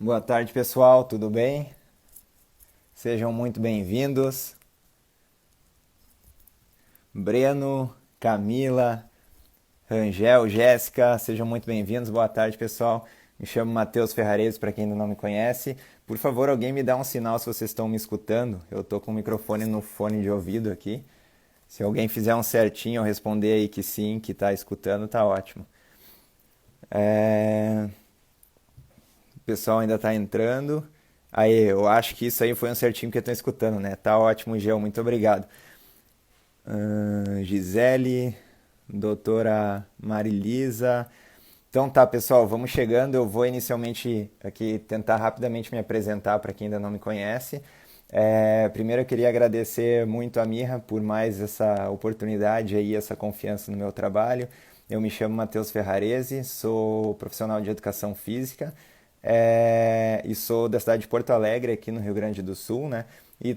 Boa tarde, pessoal, tudo bem? Sejam muito bem-vindos. Breno, Camila, Rangel, Jéssica, sejam muito bem-vindos. Boa tarde, pessoal. Me chamo Matheus Ferrarezo, para quem ainda não me conhece. Por favor, alguém me dá um sinal se vocês estão me escutando. Eu estou com o microfone no fone de ouvido aqui. Se alguém fizer um certinho, eu responder aí que sim, que está escutando, tá ótimo. O pessoal ainda está entrando. Aí, eu acho que isso aí foi um certinho que estão escutando, né? Tá ótimo, Gel, muito obrigado. Gisele, doutora Marilisa. Então tá, pessoal, vamos chegando. Eu vou inicialmente aqui tentar rapidamente me apresentar para quem ainda não me conhece. Primeiro eu queria agradecer muito a Mirra por mais essa oportunidade aí, essa confiança no meu trabalho. Eu me chamo Matheus Ferrarese, sou profissional de educação física e sou da cidade de Porto Alegre, aqui no Rio Grande do Sul, né? E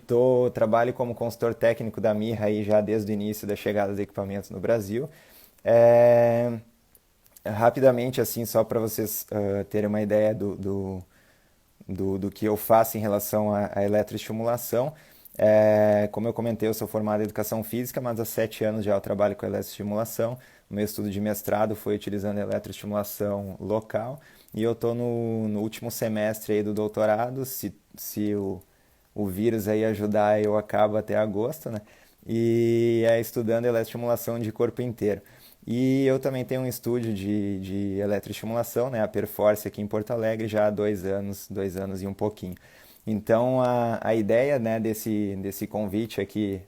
trabalho como consultor técnico da Mirra aí já desde o início da chegada dos equipamentos no Brasil. É, Rapidamente, assim, só para vocês terem uma ideia do que eu faço em relação à eletroestimulação. Como eu comentei, eu sou formado em educação física, mas há 7 anos já eu trabalho com eletroestimulação. O meu estudo de mestrado foi utilizando eletroestimulação local e eu estou no último semestre aí do doutorado. Se o vírus aí ajudar, eu acabo até agosto, né? E é estudando eletroestimulação de corpo inteiro. E eu também tenho um estúdio de eletroestimulação, né, a Perforce aqui em Porto Alegre, já há 2 anos e um pouquinho. Então a ideia, né, desse convite aqui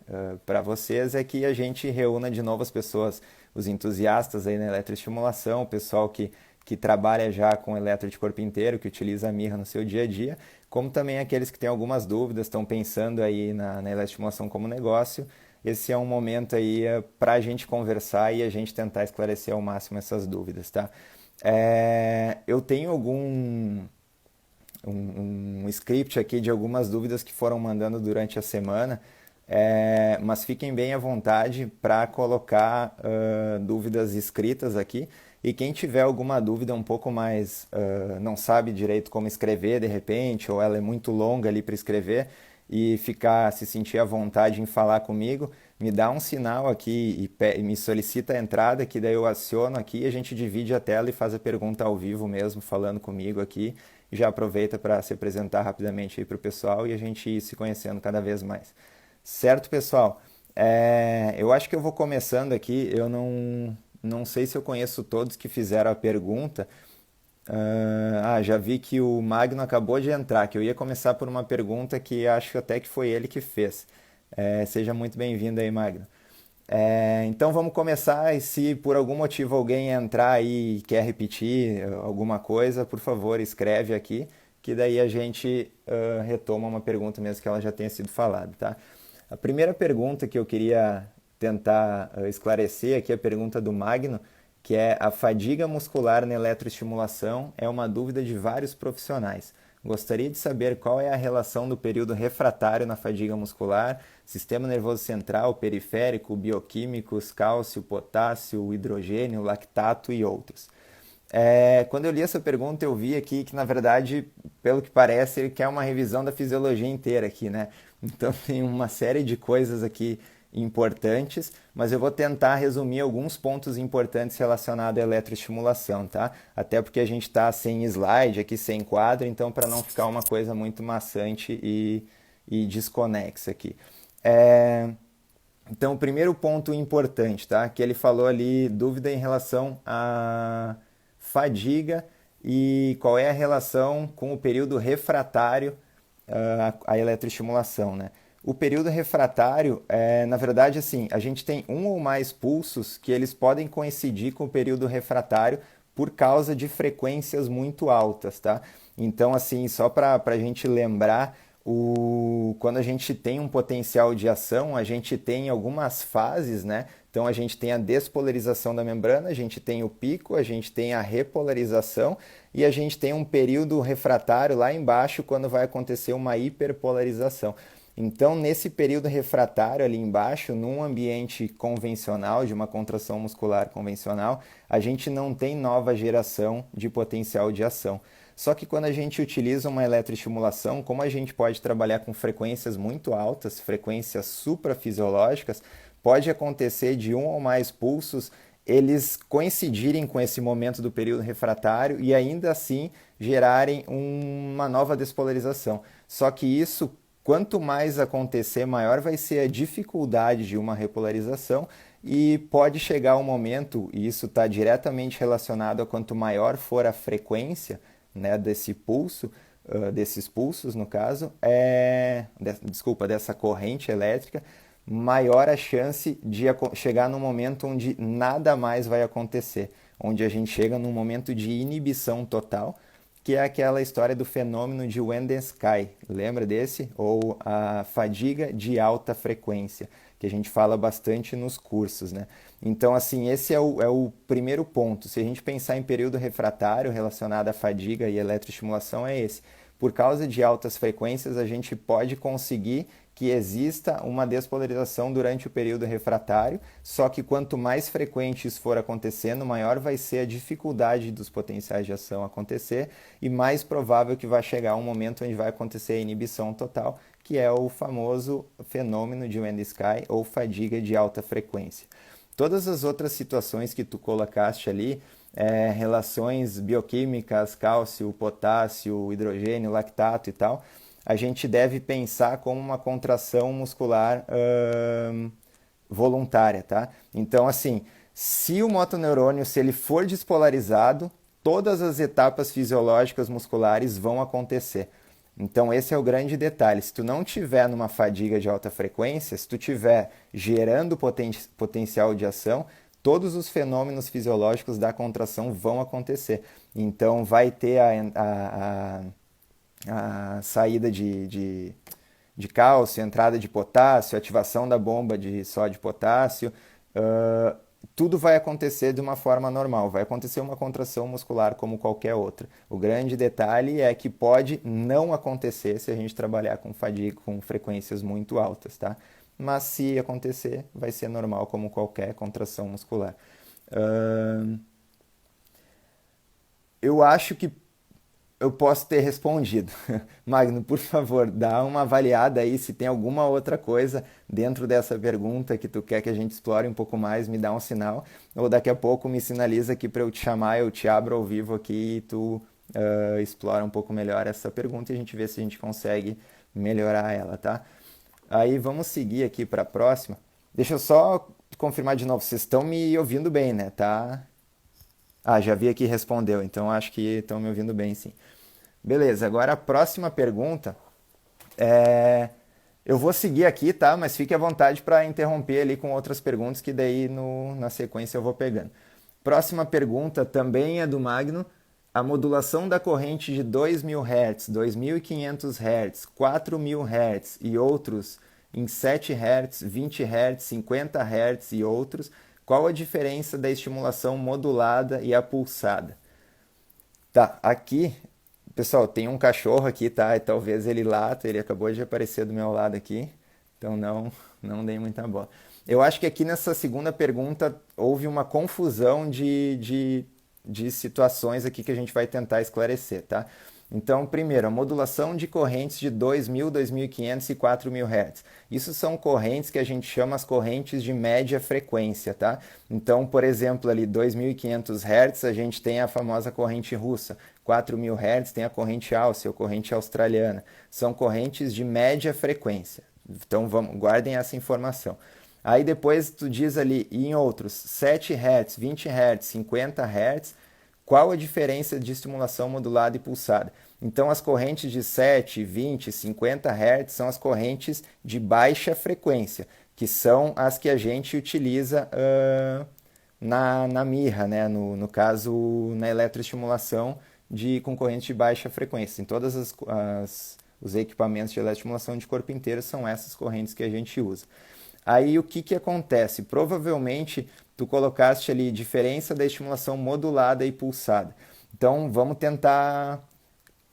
para vocês é que a gente reúna de novo as pessoas, os entusiastas aí na eletroestimulação, o pessoal que trabalha já com eletro de corpo inteiro, que utiliza a mirra no seu dia a dia, como também aqueles que têm algumas dúvidas, estão pensando aí na eletroestimulação como negócio. Esse é um momento aí para a gente conversar e a gente tentar esclarecer ao máximo essas dúvidas, tá? Eu tenho um script aqui de algumas dúvidas que foram mandando durante a semana, mas fiquem bem à vontade para colocar dúvidas escritas aqui. E quem tiver alguma dúvida um pouco mais, não sabe direito como escrever de repente, ou ela é muito longa ali para escrever, e se sentir à vontade em falar comigo, me dá um sinal aqui e me solicita a entrada, que daí eu aciono aqui, a gente divide a tela e faz a pergunta ao vivo mesmo, falando comigo aqui. Já aproveita para se apresentar rapidamente aí para o pessoal e a gente ir se conhecendo cada vez mais. Certo, pessoal? Eu acho que eu vou começando aqui. Eu não sei se eu conheço todos que fizeram a pergunta. Já vi que o Magno acabou de entrar, que eu ia começar por uma pergunta que acho até que foi ele que fez. Seja muito bem-vindo aí, Magno. Então vamos começar e se por algum motivo alguém entrar aí e quer repetir alguma coisa, por favor, escreve aqui, que daí a gente retoma uma pergunta mesmo que ela já tenha sido falada, tá? A primeira pergunta que eu queria tentar esclarecer aqui é a pergunta do Magno, que é: a fadiga muscular na eletroestimulação é uma dúvida de vários profissionais. Gostaria de saber qual é a relação do período refratário na fadiga muscular, sistema nervoso central, periférico, bioquímicos, cálcio, potássio, hidrogênio, lactato e outros. Quando eu li essa pergunta, eu vi aqui que, na verdade, pelo que parece, ele quer uma revisão da fisiologia inteira aqui, né? Então tem uma série de coisas aqui importantes, mas eu vou tentar resumir alguns pontos importantes relacionados à eletroestimulação, tá? Até porque a gente está sem slide aqui, sem quadro, então para não ficar uma coisa muito maçante e desconexa aqui. Então, o primeiro ponto importante, tá? Que ele falou ali, dúvida em relação à fadiga e qual é a relação com o período refratário à eletroestimulação, né? O período refratário, na verdade, assim, a gente tem um ou mais pulsos que eles podem coincidir com o período refratário por causa de frequências muito altas, tá? Então, assim, só para a gente lembrar, quando a gente tem um potencial de ação, a gente tem algumas fases, né? Então a gente tem a despolarização da membrana, a gente tem o pico, a gente tem a repolarização e a gente tem um período refratário lá embaixo quando vai acontecer uma hiperpolarização. Então, nesse período refratário ali embaixo, num ambiente convencional, de uma contração muscular convencional, a gente não tem nova geração de potencial de ação. Só que quando a gente utiliza uma eletroestimulação, como a gente pode trabalhar com frequências muito altas, frequências suprafisiológicas, pode acontecer de um ou mais pulsos eles coincidirem com esse momento do período refratário e ainda assim gerarem uma nova despolarização. Só que isso, quanto mais acontecer, maior vai ser a dificuldade de uma repolarização e pode chegar um momento, e isso está diretamente relacionado a quanto maior for a frequência, né, desse pulso, desses pulsos no caso, dessa corrente elétrica, maior a chance de chegar num momento onde nada mais vai acontecer, onde a gente chega num momento de inibição total, que é aquela história do fenômeno de Wendenskei. Lembra desse? Ou a fadiga de alta frequência, que a gente fala bastante nos cursos, né? Então, assim, esse é o primeiro ponto. Se a gente pensar em período refratário relacionado à fadiga e eletroestimulação, é esse. Por causa de altas frequências, a gente pode conseguir que exista uma despolarização durante o período refratário, só que quanto mais frequente isso for acontecendo, maior vai ser a dificuldade dos potenciais de ação acontecer e mais provável que vai chegar um momento onde vai acontecer a inibição total, que é o famoso fenômeno de Wendenskei ou fadiga de alta frequência. Todas as outras situações que tu colocaste ali, relações bioquímicas, cálcio, potássio, hidrogênio, lactato e tal, a gente deve pensar como uma contração muscular voluntária, tá? Então, assim, se o motoneurônio, se ele for despolarizado, todas as etapas fisiológicas musculares vão acontecer. Então, esse é o grande detalhe. Se tu não tiver numa fadiga de alta frequência, se tu tiver gerando potencial de ação, todos os fenômenos fisiológicos da contração vão acontecer. Então, vai ter a saída de cálcio, entrada de potássio, ativação da bomba de sódio e potássio, tudo vai acontecer de uma forma normal, vai acontecer uma contração muscular como qualquer outra. O grande detalhe é que pode não acontecer se a gente trabalhar com fadiga, com frequências muito altas, tá? Mas se acontecer, vai ser normal como qualquer contração muscular. Eu acho que eu posso ter respondido. Magno, por favor, dá uma avaliada aí se tem alguma outra coisa dentro dessa pergunta que tu quer que a gente explore um pouco mais, me dá um sinal, ou daqui a pouco me sinaliza aqui para eu te chamar, eu te abro ao vivo aqui e tu explora um pouco melhor essa pergunta e a gente vê se a gente consegue melhorar ela, tá? Aí vamos seguir aqui para a próxima. Deixa eu só confirmar de novo, vocês estão me ouvindo bem, né? Tá? Ah, já vi aqui respondeu, então acho que estão me ouvindo bem, sim. Beleza, agora a próxima pergunta é... Eu vou seguir aqui, tá? Mas fique à vontade para interromper ali com outras perguntas que daí na sequência eu vou pegando. Próxima pergunta também é do Magno. A modulação da corrente de 2.000 Hz, 2.500 Hz, 4.000 Hz e outros em 7 Hz, 20 Hz, 50 Hz e outros, qual a diferença da estimulação modulada e a pulsada? Tá, aqui, pessoal, tem um cachorro aqui, tá? E talvez ele lata, ele acabou de aparecer do meu lado aqui, então não dei muita bola. Eu acho que aqui nessa segunda pergunta houve uma confusão de situações aqui que a gente vai tentar esclarecer, tá? Então, primeiro, a modulação de correntes de 2.000, 2.500 e 4.000 Hz. Isso são correntes que a gente chama as correntes de média frequência, tá? Então, por exemplo, ali 2.500 Hz a gente tem a famosa corrente russa, 4.000 Hz tem a corrente Alce, ou corrente australiana. São correntes de média frequência. Então, guardem essa informação. Aí depois tu diz ali, em outros, 7 Hz, 20 Hz, 50 Hz, qual a diferença de estimulação modulada e pulsada? Então, as correntes de 7, 20, 50 Hz são as correntes de baixa frequência, que são as que a gente utiliza na mirra, né? No caso, na eletroestimulação com correntes de baixa frequência. Em todos os equipamentos de eletroestimulação de corpo inteiro são essas correntes que a gente usa. Aí o que acontece? Provavelmente tu colocaste ali diferença da estimulação modulada e pulsada. Então vamos tentar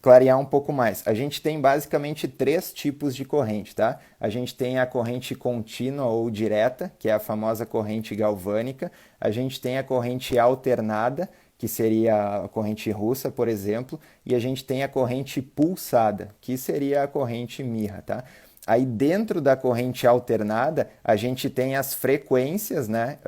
clarear um pouco mais. A gente tem basicamente 3 tipos de corrente, tá? A gente tem a corrente contínua ou direta, que é a famosa corrente galvânica. A gente tem a corrente alternada, que seria a corrente russa, por exemplo, e a gente tem a corrente pulsada, que seria a corrente mirra, tá? Aí dentro da corrente alternada, a gente tem as frequências, né?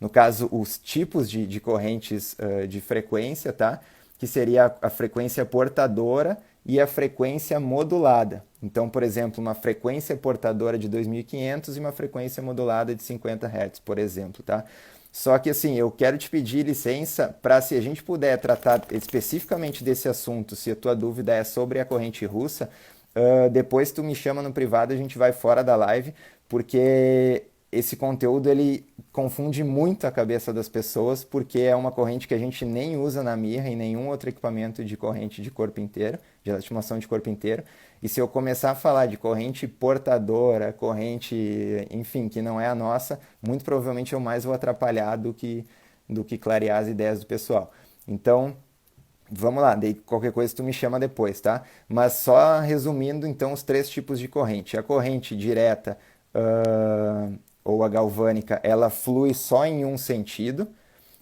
No caso, os tipos de correntes de frequência, tá? Que seria a frequência portadora e a frequência modulada. Então, por exemplo, uma frequência portadora de 2.500 e uma frequência modulada de 50 Hz, por exemplo, tá? Só que assim, eu quero te pedir licença para, se a gente puder tratar especificamente desse assunto, se a tua dúvida é sobre a corrente russa, depois tu me chama no privado, a gente vai fora da live, porque esse conteúdo ele confunde muito a cabeça das pessoas, porque é uma corrente que a gente nem usa na mirra e nenhum outro equipamento de corrente de corpo inteiro, de estimação de corpo inteiro. E se eu começar a falar de corrente portadora, corrente, enfim, que não é a nossa, muito provavelmente eu mais vou atrapalhar do que clarear as ideias do pessoal. Então, vamos lá, daí qualquer coisa tu me chama depois, tá? Mas só resumindo, então, os três tipos de corrente. A corrente direta ou a galvânica, ela flui só em um sentido.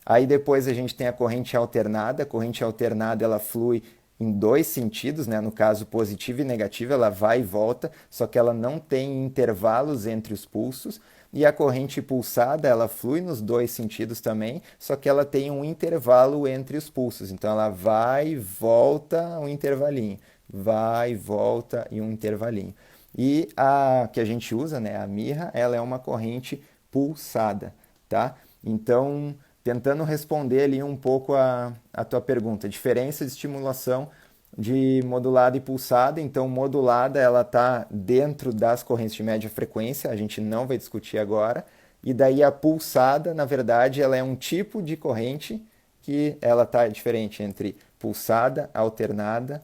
Aí depois a gente tem a corrente alternada. A corrente alternada, ela flui em dois sentidos, né? No caso positivo e negativo, ela vai e volta, só que ela não tem intervalos entre os pulsos. E a corrente pulsada, ela flui nos dois sentidos também, só que ela tem um intervalo entre os pulsos. Então ela vai e volta um intervalinho, vai e volta e um intervalinho. E a que a gente usa, né, a mirra, ela é uma corrente pulsada, tá? Então, tentando responder ali um pouco a tua pergunta, diferença de estimulação de modulada e pulsada. Então, modulada, ela está dentro das correntes de média frequência, a gente não vai discutir agora. E daí a pulsada, na verdade, ela é um tipo de corrente que ela está diferente entre pulsada, alternada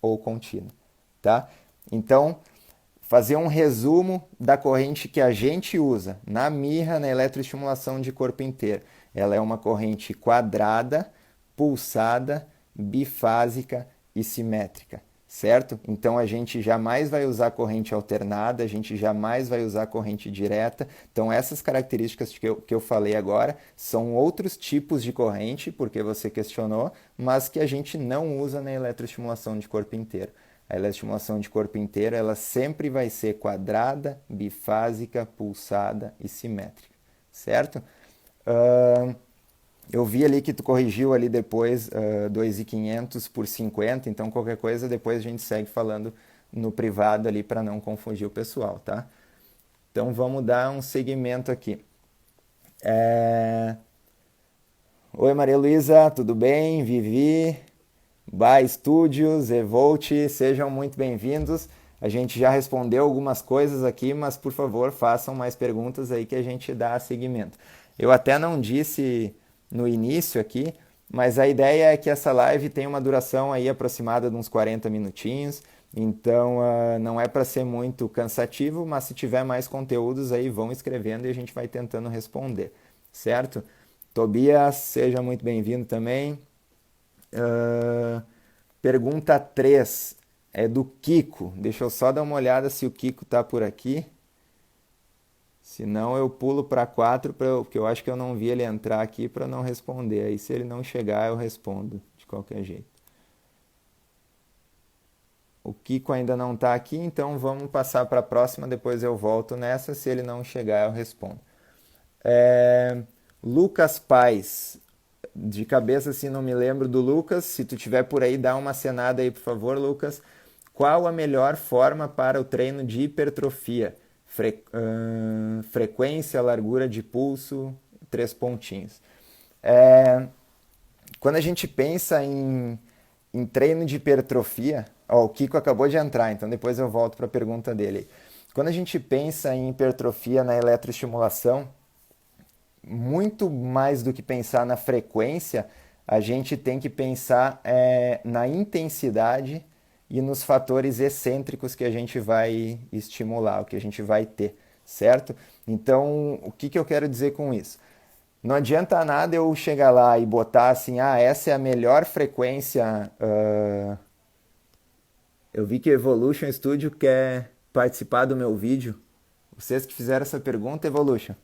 ou contínua, tá? Então, fazer um resumo da corrente que a gente usa na mirra, na eletroestimulação de corpo inteiro. Ela é uma corrente quadrada, pulsada, bifásica e simétrica, certo? Então a gente jamais vai usar corrente alternada, a gente jamais vai usar corrente direta. Então essas características que eu falei agora são outros tipos de corrente, porque você questionou, mas que a gente não usa na eletroestimulação de corpo inteiro. A eletroestimulação de corpo inteiro, ela sempre vai ser quadrada, bifásica, pulsada e simétrica, certo? Eu vi ali que tu corrigiu ali depois 2.500 por 50, então qualquer coisa depois a gente segue falando no privado ali para não confundir o pessoal, tá? Então vamos dar um segmento aqui. Oi Maria Luísa, tudo bem? Vivi, Ba Studios, Evolt, sejam muito bem-vindos. A gente já respondeu algumas coisas aqui, mas por favor façam mais perguntas aí que a gente dá seguimento. Eu até não disse no início aqui, mas a ideia é que essa live tem uma duração aí aproximada de uns 40 minutinhos, então não é para ser muito cansativo, mas se tiver mais conteúdos aí vão escrevendo e a gente vai tentando responder, certo? Tobias, seja muito bem-vindo também. Pergunta 3 é do Kiko. Deixa eu só dar uma olhada se o Kiko está por aqui. Se não, eu pulo para 4, porque eu acho que eu não vi ele entrar aqui para não responder. Aí se ele não chegar, eu respondo de qualquer jeito. O Kiko ainda não está aqui, então vamos passar para a próxima, depois eu volto nessa. Se ele não chegar, eu respondo. Lucas Paz. De cabeça, assim, não me lembro do Lucas. Se tu tiver por aí, dá uma acenada aí, por favor, Lucas. Qual a melhor forma para o treino de hipertrofia? Frequência, largura de pulso, 3 pontinhos. Quando a gente pensa em treino de hipertrofia, o Kiko acabou de entrar, então depois eu volto para a pergunta dele. Quando a gente pensa em hipertrofia na eletroestimulação, muito mais do que pensar na frequência, a gente tem que pensar na intensidade e nos fatores excêntricos que a gente vai estimular, o que a gente vai ter, certo? Então, o que eu quero dizer com isso? Não adianta nada eu chegar lá e botar assim, essa é a melhor frequência. Eu vi que o Evolution Studio quer participar do meu vídeo. Vocês que fizeram essa pergunta, Evolution.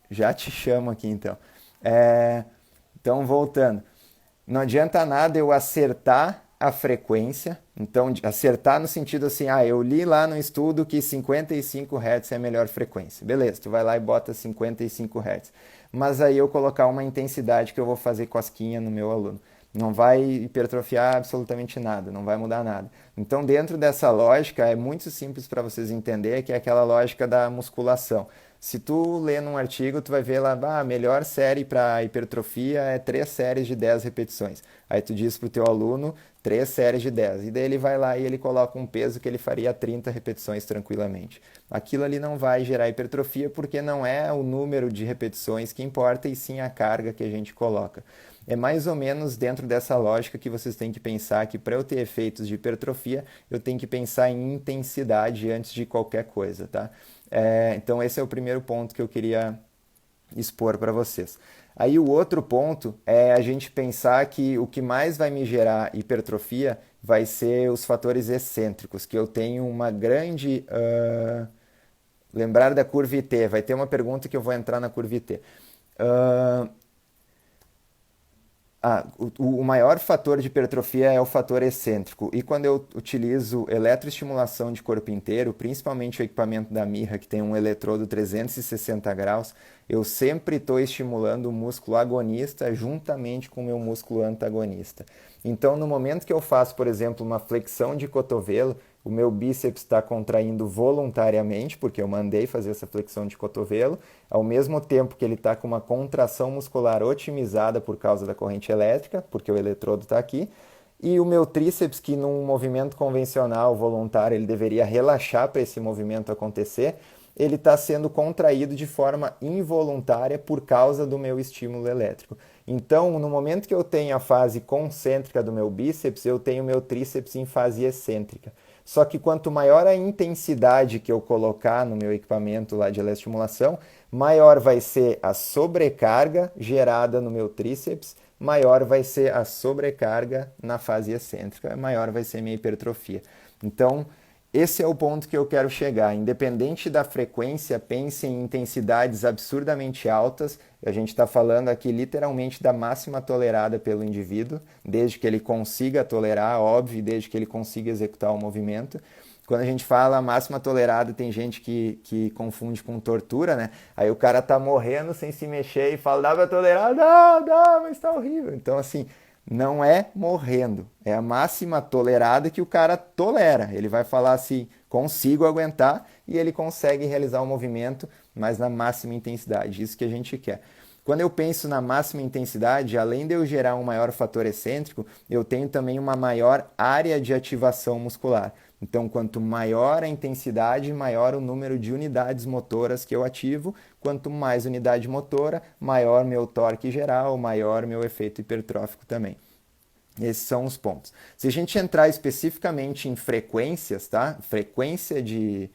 Já te chamo aqui então. Então, voltando. Não adianta nada eu acertar a frequência. Então, acertar no sentido assim, eu li lá no estudo que 55 Hz é a melhor frequência. Beleza, tu vai lá e bota 55 Hz. Mas aí eu colocar uma intensidade que eu vou fazer cosquinha no meu aluno. Não vai hipertrofiar absolutamente nada, não vai mudar nada. Então, dentro dessa lógica, é muito simples para vocês entenderem, que é aquela lógica da musculação. Se tu lê num artigo, tu vai ver lá, a melhor série para hipertrofia é 3 séries de 10 repetições. Aí tu diz para o teu aluno 3 séries de 10. E daí ele vai lá e ele coloca um peso que ele faria 30 repetições tranquilamente. Aquilo ali não vai gerar hipertrofia porque não é o número de repetições que importa, e sim a carga que a gente coloca. É mais ou menos dentro dessa lógica que vocês têm que pensar que para eu ter efeitos de hipertrofia, eu tenho que pensar em intensidade antes de qualquer coisa, tá? Então esse é o primeiro ponto que eu queria expor para vocês. Aí o outro ponto é a gente pensar que o que mais vai me gerar hipertrofia vai ser os fatores excêntricos, que eu tenho uma grande... lembrar da curva IT, vai ter uma pergunta que eu vou entrar na curva IT. O maior fator de hipertrofia é o fator excêntrico. E quando eu utilizo eletroestimulação de corpo inteiro, principalmente o equipamento da Mirra, que tem um eletrodo 360 graus, eu sempre estou estimulando o músculo agonista juntamente com o meu músculo antagonista. Então, no momento que eu faço, por exemplo, uma flexão de cotovelo, o meu bíceps está contraindo voluntariamente, porque eu mandei fazer essa flexão de cotovelo, ao mesmo tempo que ele está com uma contração muscular otimizada por causa da corrente elétrica, porque o eletrodo está aqui, e o meu tríceps, que num movimento convencional, voluntário, ele deveria relaxar para esse movimento acontecer, ele está sendo contraído de forma involuntária por causa do meu estímulo elétrico. Então, no momento que eu tenho a fase concêntrica do meu bíceps, eu tenho o meu tríceps em fase excêntrica. Só que quanto maior a intensidade que eu colocar no meu equipamento lá de eletroestimulação, maior vai ser a sobrecarga gerada no meu tríceps, maior vai ser a sobrecarga na fase excêntrica, maior vai ser minha hipertrofia. Então, esse é o ponto que eu quero chegar. Independente da frequência, pense em intensidades absurdamente altas. A gente está falando aqui literalmente da máxima tolerada pelo indivíduo, desde que ele consiga tolerar, óbvio, desde que ele consiga executar o movimento. Quando a gente fala máxima tolerada, tem gente que confunde com tortura, né? Aí o cara tá morrendo sem se mexer e fala, dá pra tolerar? Dá, mas tá horrível. Então, assim, não é morrendo, é a máxima tolerada que o cara tolera. Ele vai falar assim, consigo aguentar, e ele consegue realizar o movimento, mas na máxima intensidade, isso que a gente quer. Quando eu penso na máxima intensidade, além de eu gerar um maior fator excêntrico, eu tenho também uma maior área de ativação muscular. Então, quanto maior a intensidade, maior o número de unidades motoras que eu ativo. Quanto mais unidade motora, maior meu torque geral, maior meu efeito hipertrófico também. Esses são os pontos. Se a gente entrar especificamente em frequências, tá? Frequência de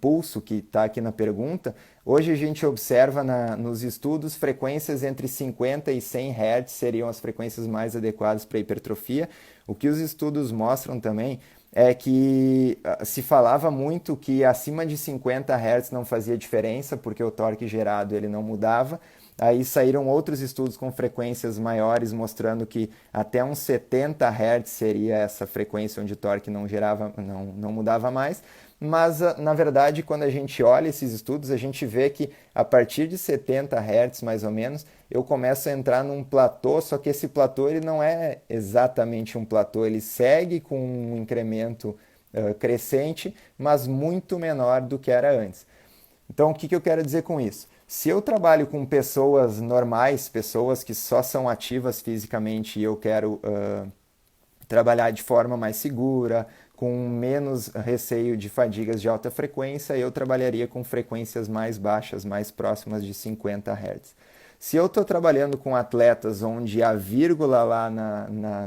pulso, que está aqui na pergunta, hoje a gente observa nos estudos frequências entre 50 e 100 Hz seriam as frequências mais adequadas para hipertrofia. O que os estudos mostram também é que se falava muito que acima de 50 Hz não fazia diferença, porque o torque gerado ele não mudava. Aí saíram outros estudos com frequências maiores, mostrando que até uns 70 Hz seria essa frequência onde o torque não mudava mais. Mas, na verdade, quando a gente olha esses estudos, a gente vê que a partir de 70 Hz, mais ou menos, eu começo a entrar num platô, só que esse platô ele não é exatamente um platô, ele segue com um incremento crescente, mas muito menor do que era antes. Então, o que eu quero dizer com isso? Se eu trabalho com pessoas normais, pessoas que só são ativas fisicamente, e eu quero trabalhar de forma mais segura, com menos receio de fadigas de alta frequência, eu trabalharia com frequências mais baixas, mais próximas de 50 Hz. Se eu estou trabalhando com atletas onde a vírgula lá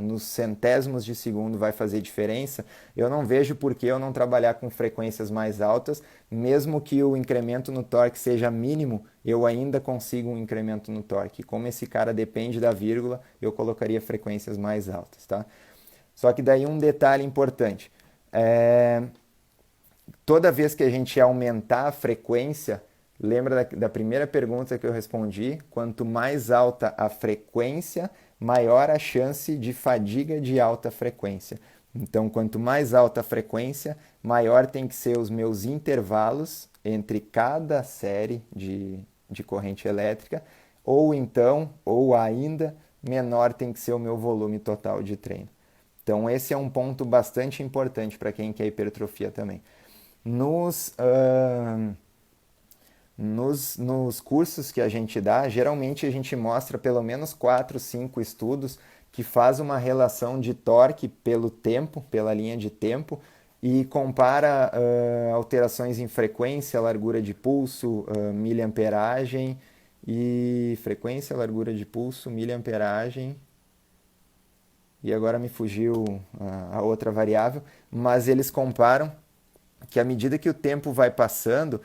nos centésimos de segundo vai fazer diferença, eu não vejo por que eu não trabalhar com frequências mais altas, mesmo que o incremento no torque seja mínimo, eu ainda consigo um incremento no torque. Como esse cara depende da vírgula, eu colocaria frequências mais altas, tá? Só que daí um detalhe importante, toda vez que a gente aumentar a frequência, Lembra da primeira pergunta que eu respondi? Quanto mais alta a frequência, maior a chance de fadiga de alta frequência. Então, quanto mais alta a frequência, maior tem que ser os meus intervalos entre cada série de corrente elétrica, ou então, ou ainda, menor tem que ser o meu volume total de treino. Então, esse é um ponto bastante importante para quem quer hipertrofia também. Nos, uh, nos cursos que a gente dá, geralmente a gente mostra pelo menos 4, 5 estudos que faz uma relação de torque pelo tempo, pela linha de tempo, e compara alterações em frequência, largura de pulso, miliamperagem e frequência, largura de pulso, miliamperagem e agora me fugiu a outra variável, mas eles comparam que à medida que o tempo vai passando,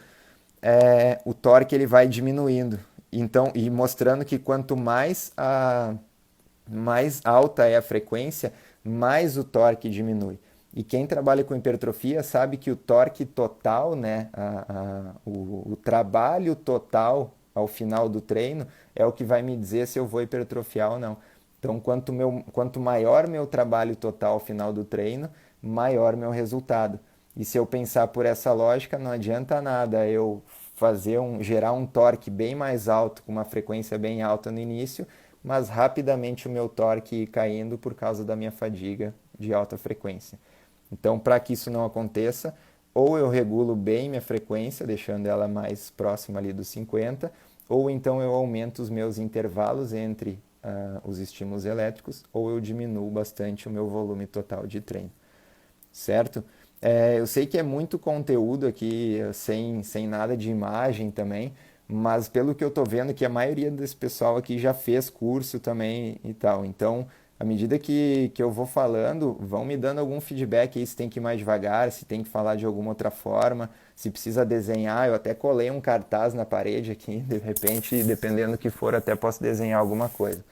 o torque ele vai diminuindo. Então, e mostrando que quanto mais alta é a frequência, mais o torque diminui. E quem trabalha com hipertrofia sabe que o torque total, né, o trabalho total ao final do treino é o que vai me dizer se eu vou hipertrofiar ou não. Então, quanto maior meu trabalho total ao final do treino, maior meu resultado. E se eu pensar por essa lógica, não adianta nada eu gerar um torque bem mais alto, com uma frequência bem alta no início, mas rapidamente o meu torque ir caindo por causa da minha fadiga de alta frequência. Então, para que isso não aconteça, ou eu regulo bem minha frequência, deixando ela mais próxima ali dos 50, ou então eu aumento os meus intervalos entre os estímulos elétricos, ou eu diminuo bastante o meu volume total de treino, certo? Eu sei que é muito conteúdo aqui, sem nada de imagem também, mas pelo que eu estou vendo que a maioria desse pessoal aqui já fez curso também e tal. Então, à medida que eu vou falando, vão me dando algum feedback aí se tem que ir mais devagar, se tem que falar de alguma outra forma, se precisa desenhar. Eu até colei um cartaz na parede aqui, de repente, dependendo do que for, até posso desenhar alguma coisa,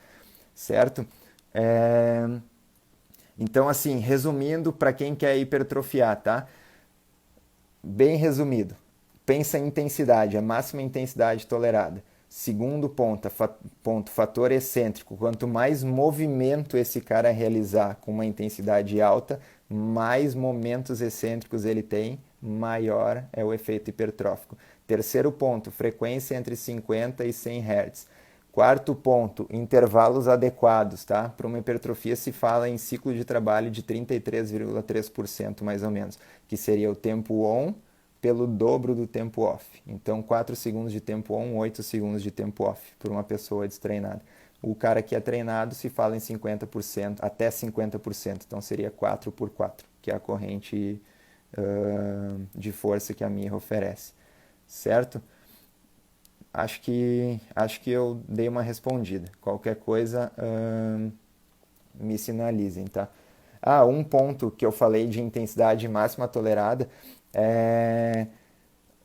certo? Então, assim, resumindo, para quem quer hipertrofiar, tá? Bem resumido. Pensa em intensidade, a máxima intensidade tolerada. Segundo ponto, fator excêntrico. Quanto mais movimento esse cara realizar com uma intensidade alta, mais momentos excêntricos ele tem, maior é o efeito hipertrófico. Terceiro ponto, frequência entre 50 e 100 Hz. Quarto ponto, intervalos adequados, tá? Para uma hipertrofia se fala em ciclo de trabalho de 33,3% mais ou menos, que seria o tempo on pelo dobro do tempo off. Então, 4 segundos de tempo on, 8 segundos de tempo off para uma pessoa destreinada. O cara que é treinado se fala em 50%, até 50%, então seria 4 por 4, que é a corrente de força que a Mirra oferece, certo? Acho que eu dei uma respondida. Qualquer coisa, me sinalizem, tá? Um ponto que eu falei de intensidade máxima tolerada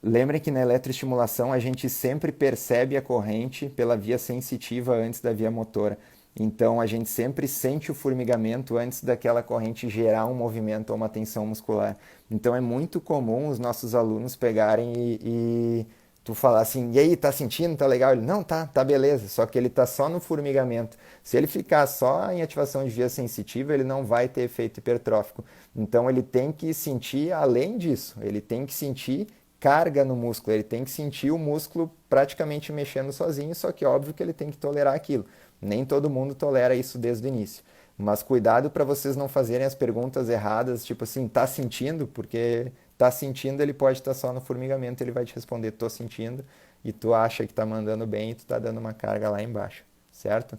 lembrem que na eletroestimulação a gente sempre percebe a corrente pela via sensitiva antes da via motora. Então a gente sempre sente o formigamento antes daquela corrente gerar um movimento ou uma tensão muscular. Então é muito comum os nossos alunos pegarem e tu falar assim, e aí, tá sentindo? Tá legal? Ele, não, tá beleza. Só que ele tá só no formigamento. Se ele ficar só em ativação de via sensitiva, ele não vai ter efeito hipertrófico. Então ele tem que sentir além disso. Ele tem que sentir carga no músculo. Ele tem que sentir o músculo praticamente mexendo sozinho, só que óbvio que ele tem que tolerar aquilo. Nem todo mundo tolera isso desde o início. Mas cuidado para vocês não fazerem as perguntas erradas, tipo assim, tá sentindo? Porque tá sentindo, ele pode estar só no formigamento, ele vai te responder, tô sentindo, e tu acha que tá mandando bem e tu tá dando uma carga lá embaixo, certo?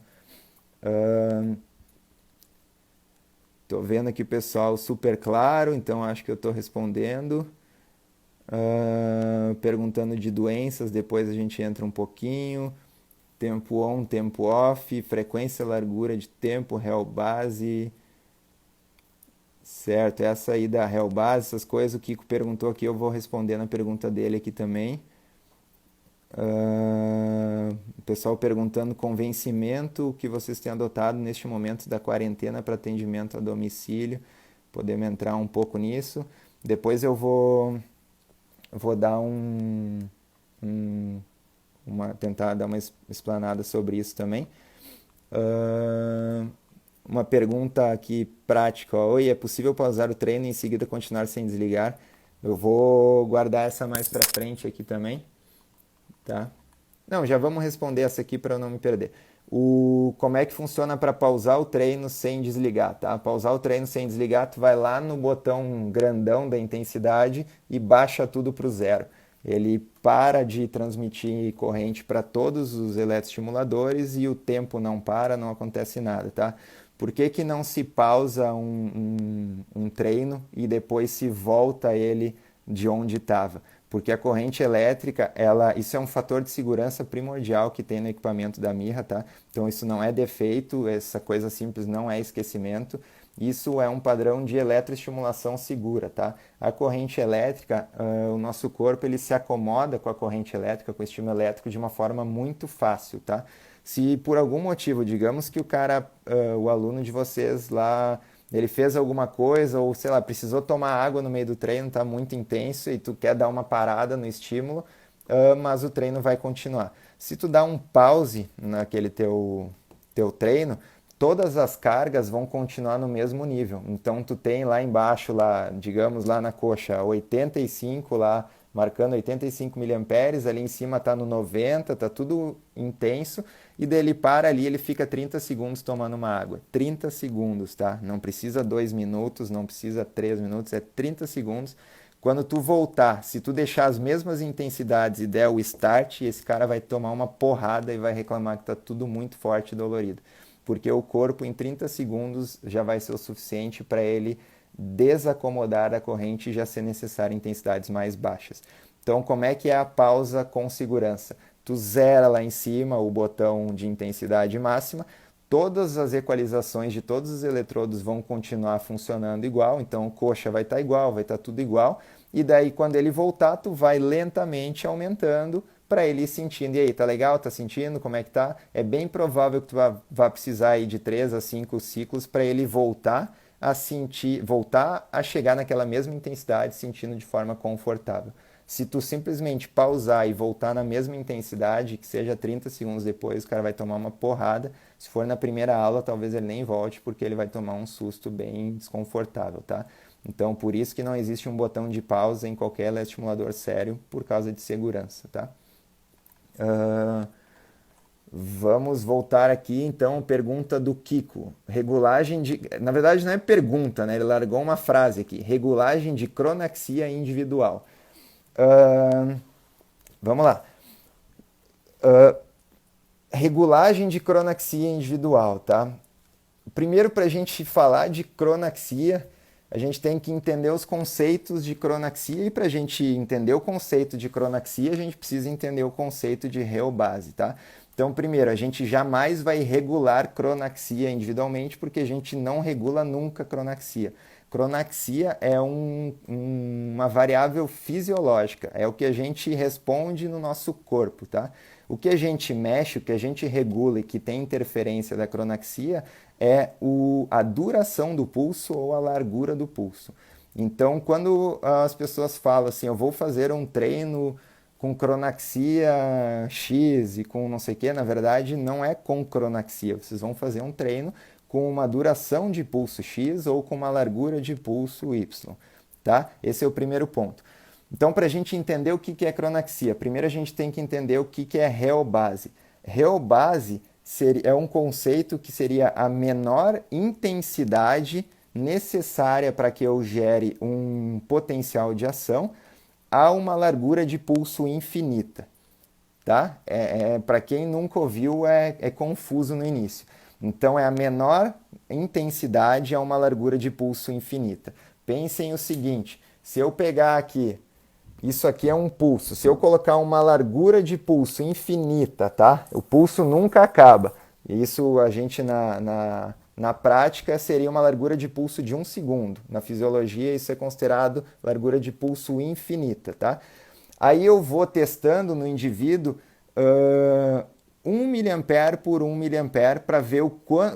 Tô vendo aqui o pessoal super claro, então acho que eu tô respondendo. Perguntando de doenças, depois a gente entra um pouquinho. Tempo on, tempo off, frequência, largura de tempo, real base. Certo, essa aí da real base, essas coisas, o Kiko perguntou aqui, eu vou responder na pergunta dele aqui também. O pessoal perguntando convencimento, o que vocês têm adotado neste momento da quarentena para atendimento a domicílio. Podemos entrar um pouco nisso. Depois eu vou dar tentar dar uma explanada sobre isso também. Uma pergunta aqui prática. Ó. Oi, é possível pausar o treino e em seguida continuar sem desligar? Eu vou guardar essa mais para frente aqui também, tá? Não, já vamos responder essa aqui para eu não me perder. Como é que funciona para pausar o treino sem desligar, tá? Pausar o treino sem desligar, tu vai lá no botão grandão da intensidade e baixa tudo para o zero. Ele para de transmitir corrente para todos os eletroestimuladores e o tempo não para, não acontece nada, tá? Por que que não se pausa um treino e depois se volta ele de onde estava? Porque a corrente elétrica, isso é um fator de segurança primordial que tem no equipamento da Mirra, tá? Então isso não é defeito, essa coisa simples não é esquecimento. Isso é um padrão de eletroestimulação segura, tá? A corrente elétrica, o nosso corpo ele se acomoda com a corrente elétrica, com o estímulo elétrico de uma forma muito fácil, tá? Se por algum motivo, digamos que o aluno de vocês lá, ele fez alguma coisa ou, sei lá, precisou tomar água no meio do treino, tá muito intenso e tu quer dar uma parada no estímulo, mas o treino vai continuar. Se tu dá um pause naquele teu treino, todas as cargas vão continuar no mesmo nível. Então tu tem lá embaixo, lá, digamos lá na coxa, 85 lá, marcando 85 miliamperes, ali em cima está no 90, está tudo intenso, e daí ele para ali, ele fica 30 segundos tomando uma água. 30 segundos, tá? Não precisa 2 minutos, não precisa 3 minutos, é 30 segundos. Quando tu voltar, se tu deixar as mesmas intensidades e der o start, esse cara vai tomar uma porrada e vai reclamar que está tudo muito forte e dolorido. Porque o corpo em 30 segundos já vai ser o suficiente para ele desacomodar a corrente e já ser necessário intensidades mais baixas. Então, como é que é a pausa com segurança? Tu zera lá em cima o botão de intensidade máxima, todas as equalizações de todos os eletrodos vão continuar funcionando igual, então coxa vai estar igual, vai estar tudo igual, e daí quando ele voltar, tu vai lentamente aumentando para ele ir sentindo. E aí, tá legal? Tá sentindo? Como é que tá? É bem provável que tu vá precisar aí de 3 a 5 ciclos para ele voltar a sentir, voltar a chegar naquela mesma intensidade, sentindo de forma confortável. Se tu simplesmente pausar e voltar na mesma intensidade, que seja 30 segundos depois, o cara vai tomar uma porrada. Se for na primeira aula, talvez ele nem volte, porque ele vai tomar um susto bem desconfortável, tá? Então, por isso que não existe um botão de pausa em qualquer eletroestimulador sério, por causa de segurança, tá? Vamos voltar aqui, então, pergunta do Kiko. Regulagem de... Na verdade, não é pergunta, né? Ele largou uma frase aqui. Regulagem de cronaxia individual. Vamos lá. Regulagem de cronaxia individual, tá? Primeiro, para a gente falar de cronaxia, a gente tem que entender os conceitos de cronaxia, e para a gente entender o conceito de cronaxia, a gente precisa entender o conceito de reobase, tá? Então, primeiro, a gente jamais vai regular cronaxia individualmente, porque a gente não regula nunca cronaxia. Cronaxia é uma variável fisiológica, é o que a gente responde no nosso corpo, tá? O que a gente mexe, o que a gente regula e que tem interferência da cronaxia é a duração do pulso ou a largura do pulso. Então, quando as pessoas falam assim, eu vou fazer um treino com cronaxia X e com não sei o que, na verdade não é com cronaxia, vocês vão fazer um treino com uma duração de pulso X ou com uma largura de pulso Y, tá? Esse é o primeiro ponto. Então, para a gente entender o que é cronaxia, primeiro a gente tem que entender o que é reobase. Reobase é um conceito que seria a menor intensidade necessária para que eu gere um potencial de ação a uma largura de pulso infinita, tá? Para quem nunca ouviu, é confuso no início. Então, é a menor intensidade a uma largura de pulso infinita. Pensem o seguinte, se eu pegar aqui, isso aqui é um pulso, se eu colocar uma largura de pulso infinita, tá? O pulso nunca acaba. Isso a gente na prática seria uma largura de pulso de 1 segundo. Na fisiologia isso é considerado largura de pulso infinita, tá? Aí eu vou testando no indivíduo 1 miliampere por 1 miliampere para ver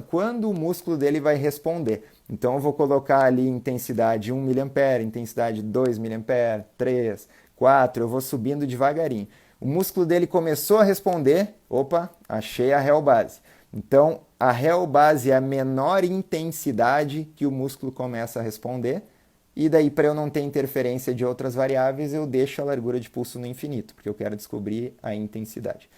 quando o músculo dele vai responder. Então eu vou colocar ali intensidade 1 miliampere, intensidade 2 miliampere, 3, 4, eu vou subindo devagarinho. O músculo dele começou a responder, opa, achei a réu base. Então, a réu base é a menor intensidade que o músculo começa a responder, e daí, para eu não ter interferência de outras variáveis, eu deixo a largura de pulso no infinito, porque eu quero descobrir a intensidade.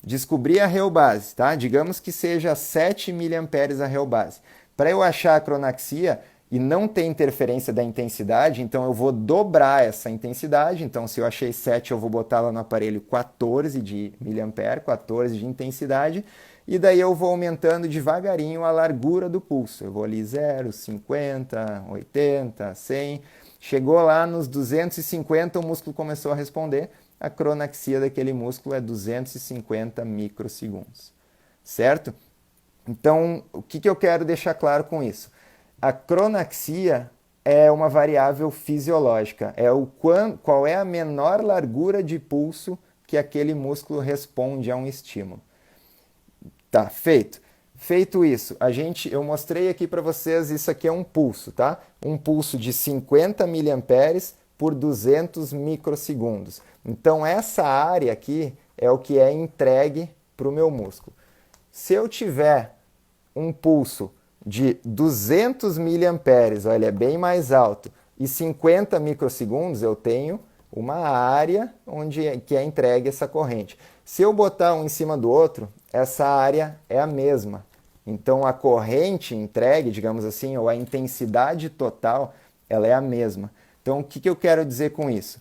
Descobrir a réu base, tá? Digamos que seja 7 mA a réu base. Para eu achar a cronaxia e não ter interferência da intensidade, então eu vou dobrar essa intensidade. Então, se eu achei 7, eu vou botar lá no aparelho 14 de mA, 14 de intensidade, e daí eu vou aumentando devagarinho a largura do pulso. Eu vou ali 0, 50, 80, 100. Chegou lá nos 250, o músculo começou a responder. A cronaxia daquele músculo é 250 microsegundos, certo? Então, o que eu quero deixar claro com isso? A cronaxia é uma variável fisiológica, é qual é a menor largura de pulso que aquele músculo responde a um estímulo. Tá, feito. Feito isso, eu mostrei aqui para vocês, isso aqui é um pulso, tá? Um pulso de 50 miliamperes por 200 microsegundos. Então, essa área aqui é o que é entregue para o meu músculo. Se eu tiver um pulso de 200 miliamperes, olha, é bem mais alto, e 50 microsegundos, eu tenho uma área que é entregue essa corrente. Se eu botar um em cima do outro, essa área é a mesma. Então, a corrente entregue, digamos assim, ou a intensidade total, ela é a mesma. Então, o que eu quero dizer com isso?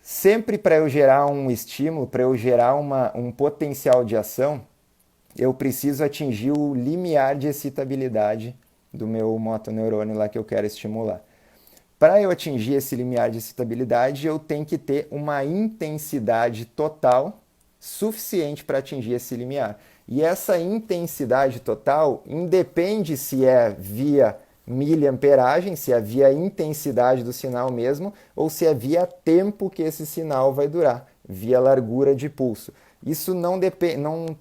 Sempre para eu gerar um estímulo, para eu gerar um potencial de ação, eu preciso atingir o limiar de excitabilidade do meu motoneurônio lá que eu quero estimular. Para eu atingir esse limiar de excitabilidade, eu tenho que ter uma intensidade total suficiente para atingir esse limiar. E essa intensidade total independe se é via miliamperagem, se é via intensidade do sinal mesmo, ou se é via tempo que esse sinal vai durar, via largura de pulso. Isso não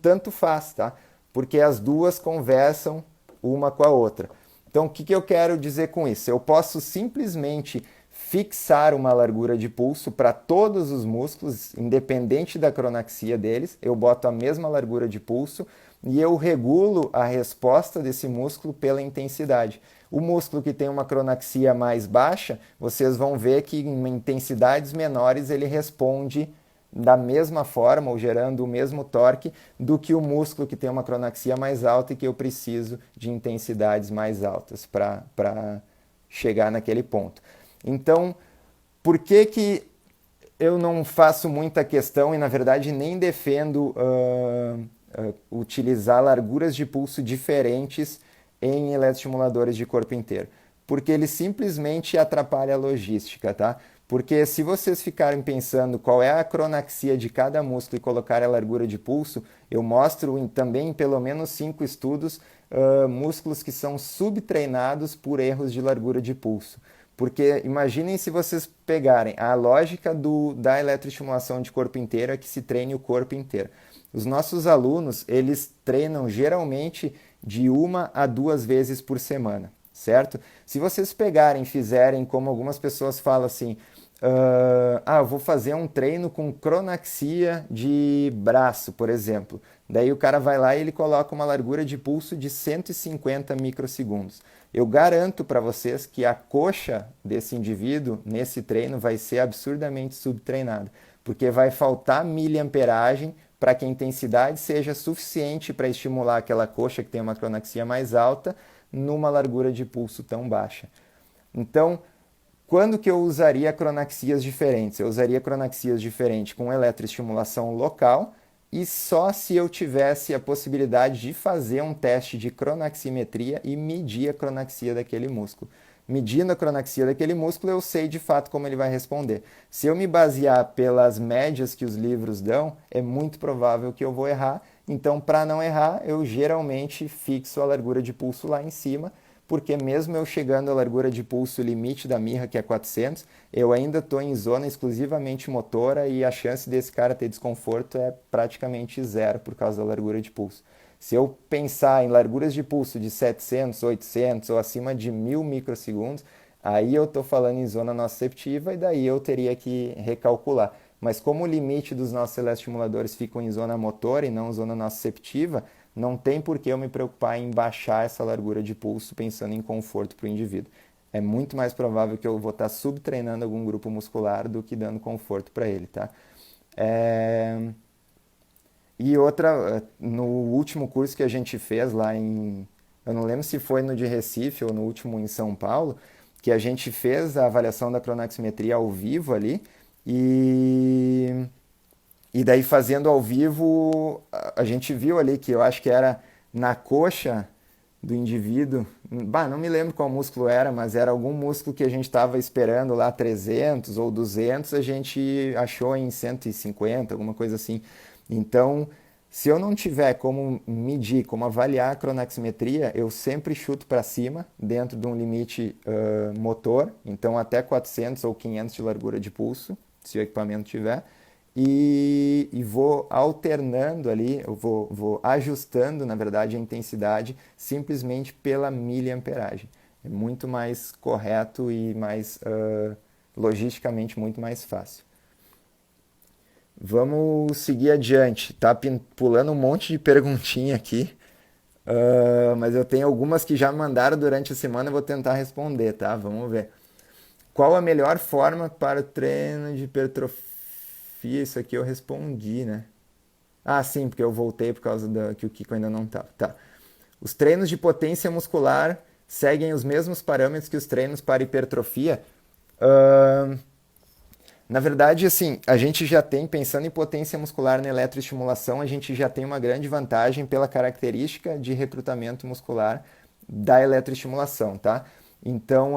tanto faz, tá? Porque as duas conversam uma com a outra. Então, o que eu quero dizer com isso? Eu posso simplesmente fixar uma largura de pulso para todos os músculos, independente da cronaxia deles. Eu boto a mesma largura de pulso e eu regulo a resposta desse músculo pela intensidade. O músculo que tem uma cronaxia mais baixa, vocês vão ver que em intensidades menores ele responde da mesma forma ou gerando o mesmo torque do que o músculo que tem uma cronaxia mais alta e que eu preciso de intensidades mais altas para chegar naquele ponto. Então, por que eu não faço muita questão e, na verdade, nem defendo utilizar larguras de pulso diferentes em eletroestimuladores de corpo inteiro? Porque ele simplesmente atrapalha a logística, tá? Porque se vocês ficarem pensando qual é a cronaxia de cada músculo e colocar a largura de pulso, eu mostro também em pelo menos 5 estudos músculos que são subtreinados por erros de largura de pulso. Porque imaginem se vocês pegarem a lógica da eletroestimulação de corpo inteiro é que se treine o corpo inteiro. Os nossos alunos, eles treinam geralmente de 1 a 2 vezes por semana, certo? Se vocês pegarem e fizerem como algumas pessoas falam assim, eu vou fazer um treino com cronaxia de braço, por exemplo. Daí o cara vai lá e ele coloca uma largura de pulso de 150 microsegundos. Eu garanto para vocês que a coxa desse indivíduo nesse treino vai ser absurdamente subtreinada, porque vai faltar miliamperagem para que a intensidade seja suficiente para estimular aquela coxa que tem uma cronaxia mais alta numa largura de pulso tão baixa. Então, quando que eu usaria cronaxias diferentes? Eu usaria cronaxias diferentes com eletroestimulação local e só se eu tivesse a possibilidade de fazer um teste de cronaximetria e medir a cronaxia daquele músculo. Medindo a cronaxia daquele músculo, eu sei de fato como ele vai responder. Se eu me basear pelas médias que os livros dão, é muito provável que eu vou errar. Então, para não errar, eu geralmente fixo a largura de pulso lá em cima, porque mesmo eu chegando à largura de pulso limite da mirra, que é 400, eu ainda estou em zona exclusivamente motora e a chance desse cara ter desconforto é praticamente zero por causa da largura de pulso. Se eu pensar em larguras de pulso de 700, 800 ou acima de 1000 microsegundos, aí eu estou falando em zona nociceptiva e daí eu teria que recalcular. mas como o limite dos nossos eletroestimuladores ficam em zona motora e não zona nociceptiva, não tem por que eu me preocupar em baixar essa largura de pulso pensando em conforto para o indivíduo. É muito mais provável que eu vou estar subtreinando algum grupo muscular do que dando conforto para ele, tá? É... E outra, no último curso que a gente fez lá em... Eu não lembro se foi no de Recife ou no último em São Paulo, que a gente fez a avaliação da cronoximetria ao vivo ali, e e daí fazendo ao vivo, a gente viu ali que eu acho que era na coxa do indivíduo. Bah, não me lembro qual músculo era, mas era algum músculo que a gente estava esperando lá 300 ou 200, a gente achou em 150, alguma coisa assim. Então, se eu não tiver como medir, como avaliar a cronoximetria, eu sempre chuto para cima, dentro de um limite motor, então até 400 ou 500 de largura de pulso, se o equipamento tiver, e vou alternando ali, eu vou ajustando, na verdade, a intensidade simplesmente pela miliamperagem. É muito mais correto e mais logisticamente muito mais fácil. Vamos seguir adiante, tá pulando um monte de perguntinha aqui, mas eu tenho algumas que já mandaram durante a semana, eu vou tentar responder, tá? Vamos ver. Qual a melhor forma para o treino de hipertrofia? Isso aqui eu respondi, né? Ah, sim, porque eu voltei por causa da que o Kiko ainda não estava. Tá. Os treinos de potência muscular seguem os mesmos parâmetros que os treinos para hipertrofia? Ahn, Na verdade, assim, a gente já tem, pensando em potência muscular na eletroestimulação, a gente já tem uma grande vantagem pela característica de recrutamento muscular da eletroestimulação, tá? Então,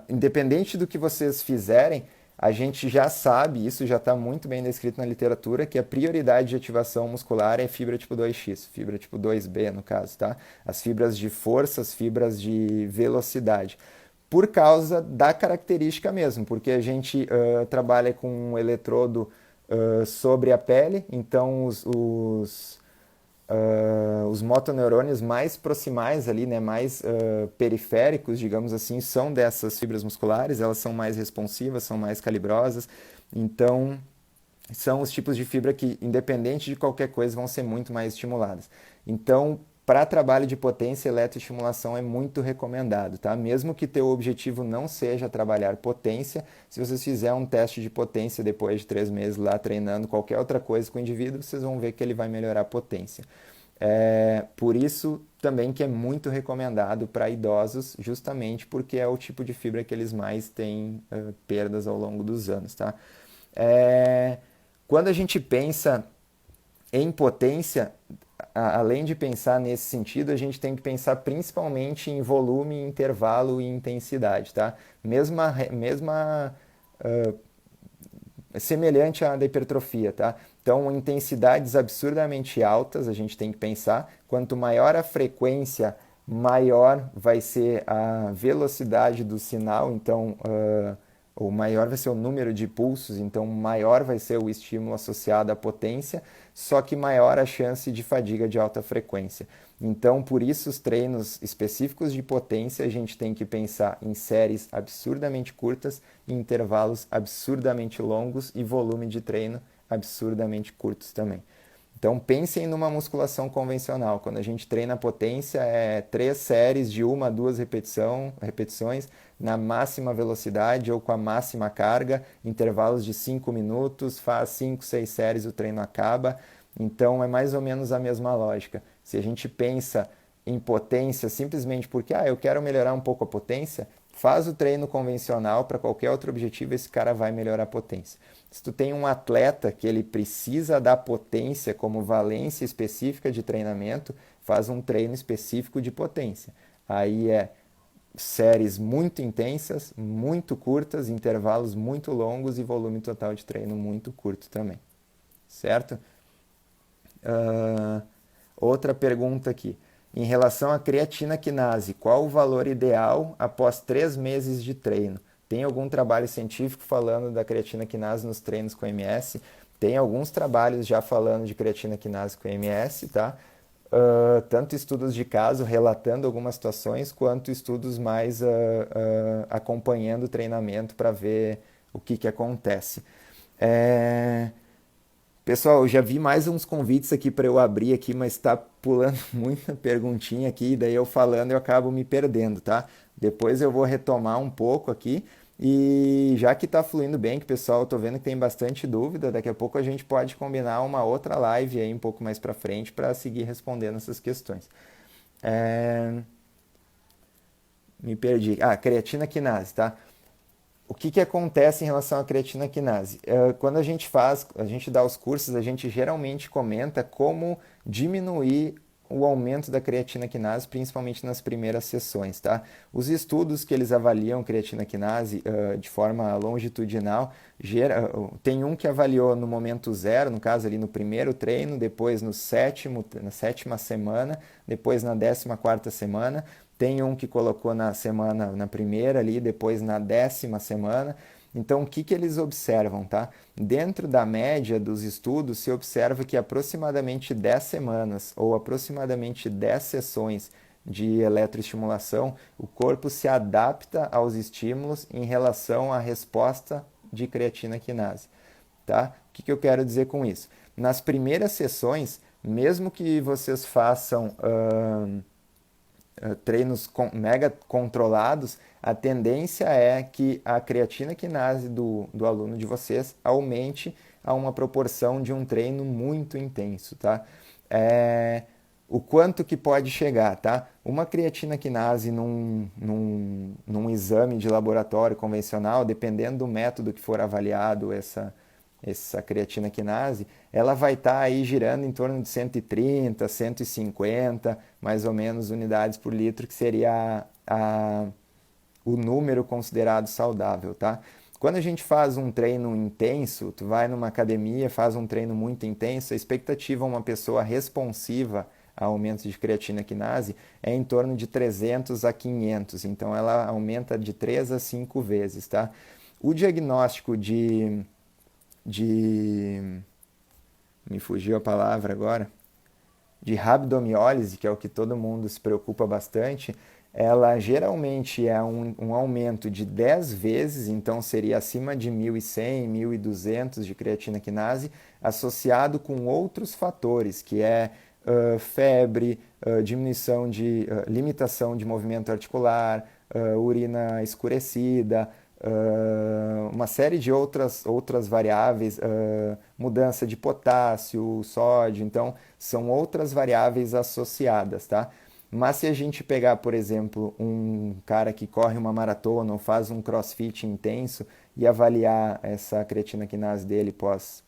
independente do que vocês fizerem, a gente já sabe, isso já está muito bem descrito na literatura, que a prioridade de ativação muscular é fibra tipo 2x, fibra tipo 2B no caso, tá? As fibras de força, as fibras de velocidade. Por causa da característica mesmo, porque a gente trabalha com um eletrodo sobre a pele, então os motoneurônios mais proximais ali, né, mais periféricos, digamos assim, são dessas fibras musculares, elas são mais responsivas, são mais calibrosas, então são os tipos de fibra que, independente de qualquer coisa, vão ser muito mais estimuladas. Então, para trabalho de potência, eletroestimulação é muito recomendado, tá? Mesmo que teu objetivo não seja trabalhar potência, se vocês fizerem um teste de potência depois de 3 meses lá treinando qualquer outra coisa com o indivíduo, vocês vão ver que ele vai melhorar a potência. Por isso também que é muito recomendado para idosos, justamente porque é o tipo de fibra que eles mais têm perdas ao longo dos anos, tá? Quando a gente pensa em potência, além de pensar nesse sentido, a gente tem que pensar principalmente em volume, intervalo e intensidade, tá? Mesma semelhante à da hipertrofia, tá? Então, intensidades absurdamente altas, a gente tem que pensar. Quanto maior a frequência, maior vai ser a velocidade do sinal, então, o maior vai ser o número de pulsos, então maior vai ser o estímulo associado à potência, só que maior a chance de fadiga de alta frequência. Então, por isso, os treinos específicos de potência, a gente tem que pensar em séries absurdamente curtas, em intervalos absurdamente longos e volume de treino absurdamente curtos também. Então, pensem numa musculação convencional. Quando a gente treina potência, é 3 séries de 1 a 2 repetições na máxima velocidade ou com a máxima carga, intervalos de 5 minutos, faz 5, 6 séries, o treino acaba. Então, é mais ou menos a mesma lógica. Se a gente pensa em potência simplesmente porque eu quero melhorar um pouco a potência, faz o treino convencional para qualquer outro objetivo, esse cara vai melhorar a potência. Se tu tem um atleta que ele precisa da potência como valência específica de treinamento, faz um treino específico de potência. Aí é séries muito intensas, muito curtas, intervalos muito longos e volume total de treino muito curto também. Certo? Outra pergunta aqui. Em relação à creatina quinase, qual o valor ideal após 3 meses de treino? Tem algum trabalho científico falando da creatina quinase nos treinos com MS? Tem alguns trabalhos já falando de creatina quinase com MS, tá? Tanto estudos de caso relatando algumas situações, quanto estudos mais acompanhando o treinamento para ver o que que acontece. É... Pessoal, eu já vi mais uns convites aqui para eu abrir aqui, mas está pulando muita perguntinha aqui, daí eu falando eu acabo me perdendo, tá? Depois eu vou retomar um pouco aqui e já que está fluindo bem, que pessoal, eu tô vendo que tem bastante dúvida, daqui a pouco a gente pode combinar uma outra live aí um pouco mais para frente para seguir respondendo essas questões. É... Me perdi. Ah, creatina quinase, tá? O que que acontece em relação à creatina quinase? Quando a gente dá os cursos, a gente geralmente comenta como diminuir o aumento da creatina quinase, principalmente nas primeiras sessões, tá? Os estudos que eles avaliam creatina quinase de forma longitudinal, tem um que avaliou no momento zero, no caso ali no primeiro treino, depois no na sétima semana, depois na 14ª semana, tem um que colocou na semana, na primeira ali, depois na 10ª semana. Então, o que que eles observam, tá? Dentro da média dos estudos, se observa que aproximadamente 10 semanas ou aproximadamente 10 sessões de eletroestimulação, o corpo se adapta aos estímulos em relação à resposta de creatina quinase, tá? O que que eu quero dizer com isso? Nas primeiras sessões, mesmo que vocês façam treinos mega controlados, a tendência é que a creatina quinase do aluno de vocês aumente a uma proporção de um treino muito intenso, tá? O quanto que pode chegar, tá? Uma creatina quinase num exame de laboratório convencional, dependendo do método que for avaliado essa creatina quinase, ela vai estar aí girando em torno de 130, 150, mais ou menos, unidades por litro, que seria o número considerado saudável, tá? Quando a gente faz um treino intenso, tu vai numa academia, faz um treino muito intenso, a expectativa de uma pessoa responsiva a aumentos de creatina quinase é em torno de 300 a 500, então ela aumenta de 3 a 5 vezes, tá? O diagnóstico me fugiu a palavra agora, de rabdomiólise, que é o que todo mundo se preocupa bastante, ela geralmente é um aumento de 10 vezes, então seria acima de 1.100, 1.200 de creatina quinase, associado com outros fatores, que é febre, diminuição de limitação de movimento articular, urina escurecida, uma série de outras variáveis, mudança de potássio, sódio, então são outras variáveis associadas, tá? Mas se a gente pegar, por exemplo, um cara que corre uma maratona ou faz um crossfit intenso e avaliar essa creatina quinase dele pós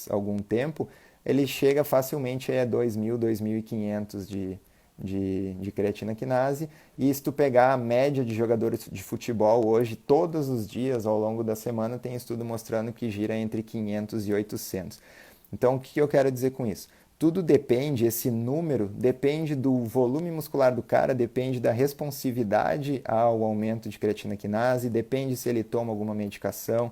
algum tempo, ele chega facilmente a 2.000, 2.500 de creatina quinase. E se tu pegar a média de jogadores de futebol hoje, todos os dias ao longo da semana, tem estudo mostrando que gira entre 500 e 800. Então, o que eu quero dizer com isso? Tudo depende, esse número depende do volume muscular do cara, depende da responsividade ao aumento de creatina quinase, depende se ele toma alguma medicação,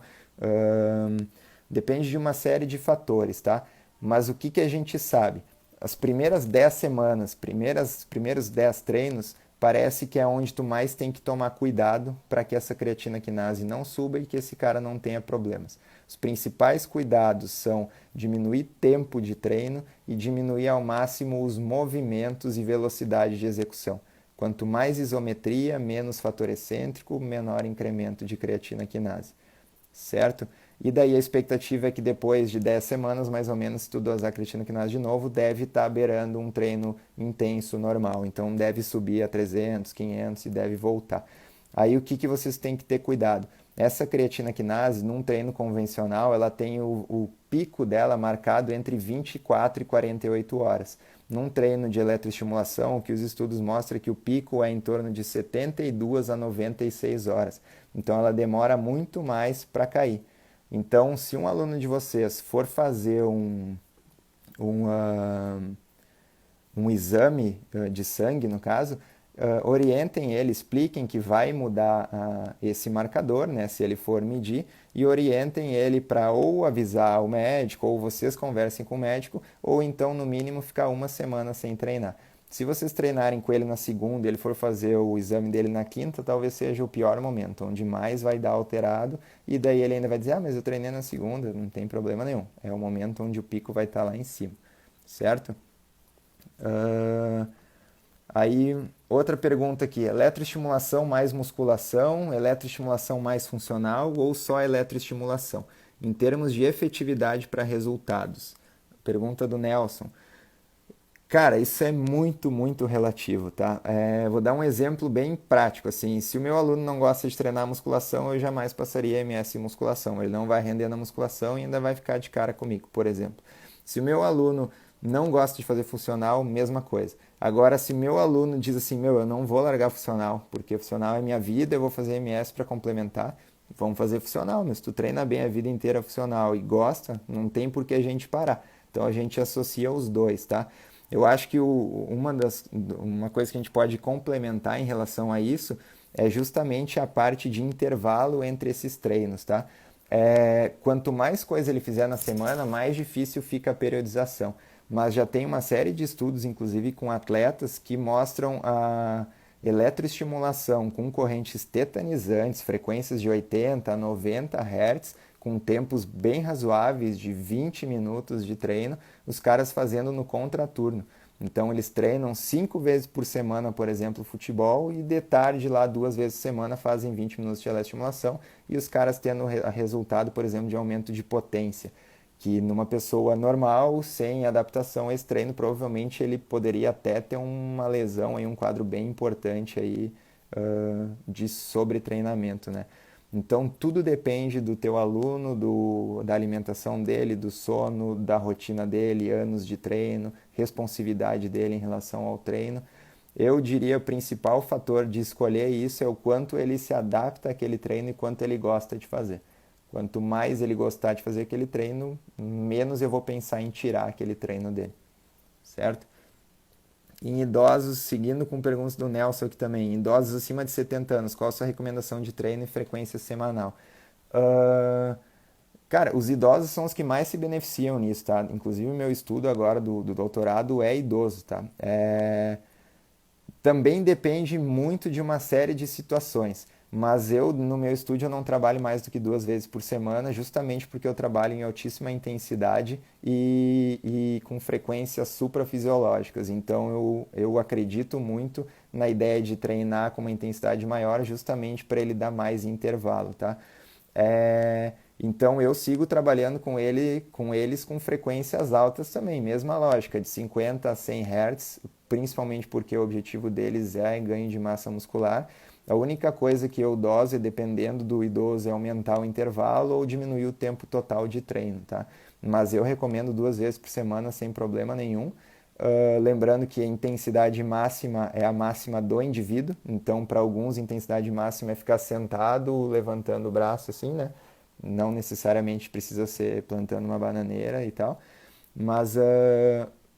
depende de uma série de fatores, tá? Mas o que a gente sabe? As primeiras 10 semanas, primeiros 10 treinos, parece que é onde tu mais tem que tomar cuidado para que essa creatina quinase não suba e que esse cara não tenha problemas. Os principais cuidados são diminuir tempo de treino e diminuir ao máximo os movimentos e velocidade de execução. Quanto mais isometria, menos fator excêntrico, menor incremento de creatina quinase, certo? E daí a expectativa é que depois de 10 semanas, mais ou menos, se tu dosar creatina quinase de novo, deve estar beirando um treino intenso normal. Então deve subir a 300, 500 e deve voltar. Aí o que vocês têm que ter cuidado? Essa creatina quinase, num treino convencional, ela tem o pico dela marcado entre 24 e 48 horas. Num treino de eletroestimulação, o que os estudos mostram é que o pico é em torno de 72 a 96 horas. Então ela demora muito mais para cair. Então, se um aluno de vocês for fazer um exame de sangue, no caso, orientem ele, expliquem que vai mudar esse marcador, né, se ele for medir, e orientem ele para ou avisar o médico, ou vocês conversem com o médico, ou então, no mínimo, ficar uma semana sem treinar. Se vocês treinarem com ele na segunda e ele for fazer o exame dele na quinta, talvez seja o pior momento, onde mais vai dar alterado, e daí ele ainda vai dizer, ah, mas eu treinei na segunda, não tem problema nenhum. É o momento onde o pico vai estar lá em cima, certo? Ah, Aí, outra pergunta aqui: eletroestimulação mais musculação, eletroestimulação mais funcional ou só eletroestimulação? Em termos de efetividade para resultados. Pergunta do Nelson. Cara, isso é muito, muito relativo, tá? Vou dar um exemplo bem prático, assim. Se o meu aluno não gosta de treinar musculação, eu jamais passaria MS em musculação. Ele não vai render na musculação e ainda vai ficar de cara comigo, por exemplo. Se o meu aluno não gosta de fazer funcional, mesma coisa. Agora, se meu aluno diz assim, eu não vou largar funcional, porque funcional é minha vida, eu vou fazer MS para complementar, vamos fazer funcional. Mas se tu treina bem a vida inteira funcional e gosta, não tem por que a gente parar. Então a gente associa os dois, tá? Eu acho que uma coisa que a gente pode complementar em relação a isso é justamente a parte de intervalo entre esses treinos, tá? Quanto mais coisa ele fizer na semana, mais difícil fica a periodização. Mas já tem uma série de estudos, inclusive com atletas, que mostram a eletroestimulação com correntes tetanizantes, frequências de 80 a 90 Hz, com tempos bem razoáveis de 20 minutos de treino, os caras fazendo no contraturno. Então eles treinam 5 vezes por semana, por exemplo, futebol, e de tarde lá 2 vezes por semana fazem 20 minutos de eletroestimulação, e os caras tendo resultado, por exemplo, de aumento de potência, que numa pessoa normal, sem adaptação a esse treino, provavelmente ele poderia até ter uma lesão, aí, um quadro bem importante aí, de sobretreinamento, né? Então tudo depende do teu aluno, da alimentação dele, do sono, da rotina dele, anos de treino, responsividade dele em relação ao treino. Eu diria o principal fator de escolher isso é o quanto ele se adapta àquele treino e quanto ele gosta de fazer. Quanto mais ele gostar de fazer aquele treino, menos eu vou pensar em tirar aquele treino dele, certo? Em idosos, seguindo com perguntas do Nelson aqui também, idosos acima de 70 anos, qual a sua recomendação de treino e frequência semanal? Uh, Cara, os idosos são os que mais se beneficiam nisso, tá? Inclusive o meu estudo agora do doutorado é idoso, tá? Também depende muito de uma série de situações, mas eu, no meu estúdio, eu não trabalho mais do que 2 vezes por semana, justamente porque eu trabalho em altíssima intensidade e com frequências suprafisiológicas. Então, eu acredito muito na ideia de treinar com uma intensidade maior, justamente para ele dar mais intervalo, tá? Então eu sigo trabalhando com eles com frequências altas também, mesma lógica, de 50 a 100 Hz, principalmente porque o objetivo deles é ganho de massa muscular. A única coisa que eu doso, dependendo do idoso, é aumentar o intervalo ou diminuir o tempo total de treino, tá? Mas eu recomendo 2 vezes por semana sem problema nenhum. Lembrando que a intensidade máxima é a máxima do indivíduo, então para alguns a intensidade máxima é ficar sentado, levantando o braço assim, né? Não necessariamente precisa ser plantando uma bananeira e tal, mas,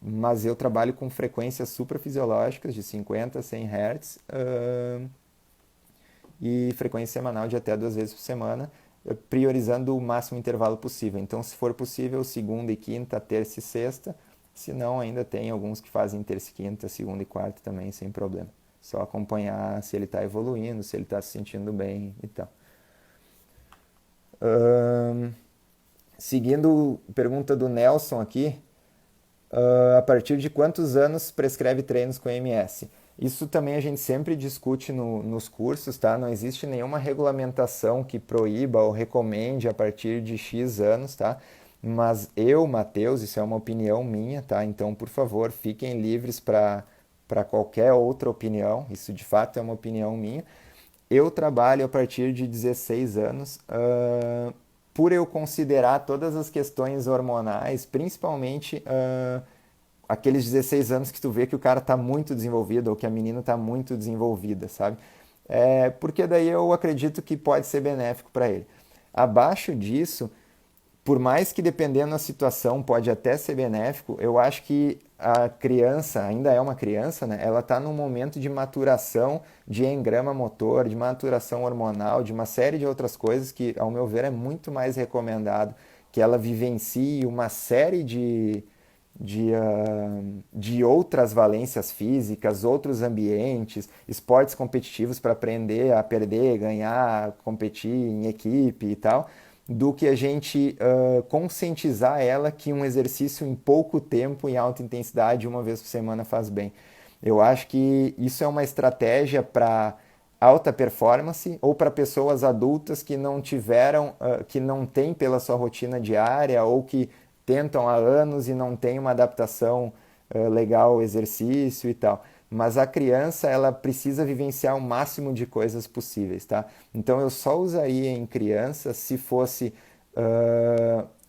mas eu trabalho com frequências suprafisiológicas de 50 a 100 Hz e frequência semanal de até 2 vezes por semana, priorizando o máximo intervalo possível. Então, se for possível, segunda e quinta, terça e sexta. Se não, ainda tem alguns que fazem terça e quinta, segunda e quarta também, sem problema. Só acompanhar se ele está evoluindo, se ele está se sentindo bem e tal. Seguindo a pergunta do Nelson aqui, a partir de quantos anos prescreve treinos com MS? Isso também a gente sempre discute nos cursos, tá? Não existe nenhuma regulamentação que proíba ou recomende a partir de X anos, tá? Mas eu, Matheus, isso é uma opinião minha, tá? Então, por favor, fiquem livres para qualquer outra opinião. Isso de fato é uma opinião minha. Eu trabalho a partir de 16 anos, por eu considerar todas as questões hormonais, principalmente aqueles 16 anos que tu vê que o cara está muito desenvolvido ou que a menina está muito desenvolvida, sabe? Porque daí eu acredito que pode ser benéfico para ele. Abaixo disso, por mais que dependendo da situação pode até ser benéfico, eu acho que a criança, ainda é uma criança, né? Ela está num momento de maturação de engrama motor, de maturação hormonal, de uma série de outras coisas que, ao meu ver, é muito mais recomendado que ela vivencie uma série de outras valências físicas, outros ambientes, esportes competitivos para aprender a perder, ganhar, competir em equipe e tal, do que a gente conscientizar ela que um exercício em pouco tempo, em alta intensidade, uma vez por semana faz bem. Eu acho que isso é uma estratégia para alta performance ou para pessoas adultas que não tiveram, que não têm pela sua rotina diária ou que tentam há anos e não têm uma adaptação legal ao exercício e tal. Mas a criança, ela precisa vivenciar o máximo de coisas possíveis, tá? Então eu só usaria em criança se fosse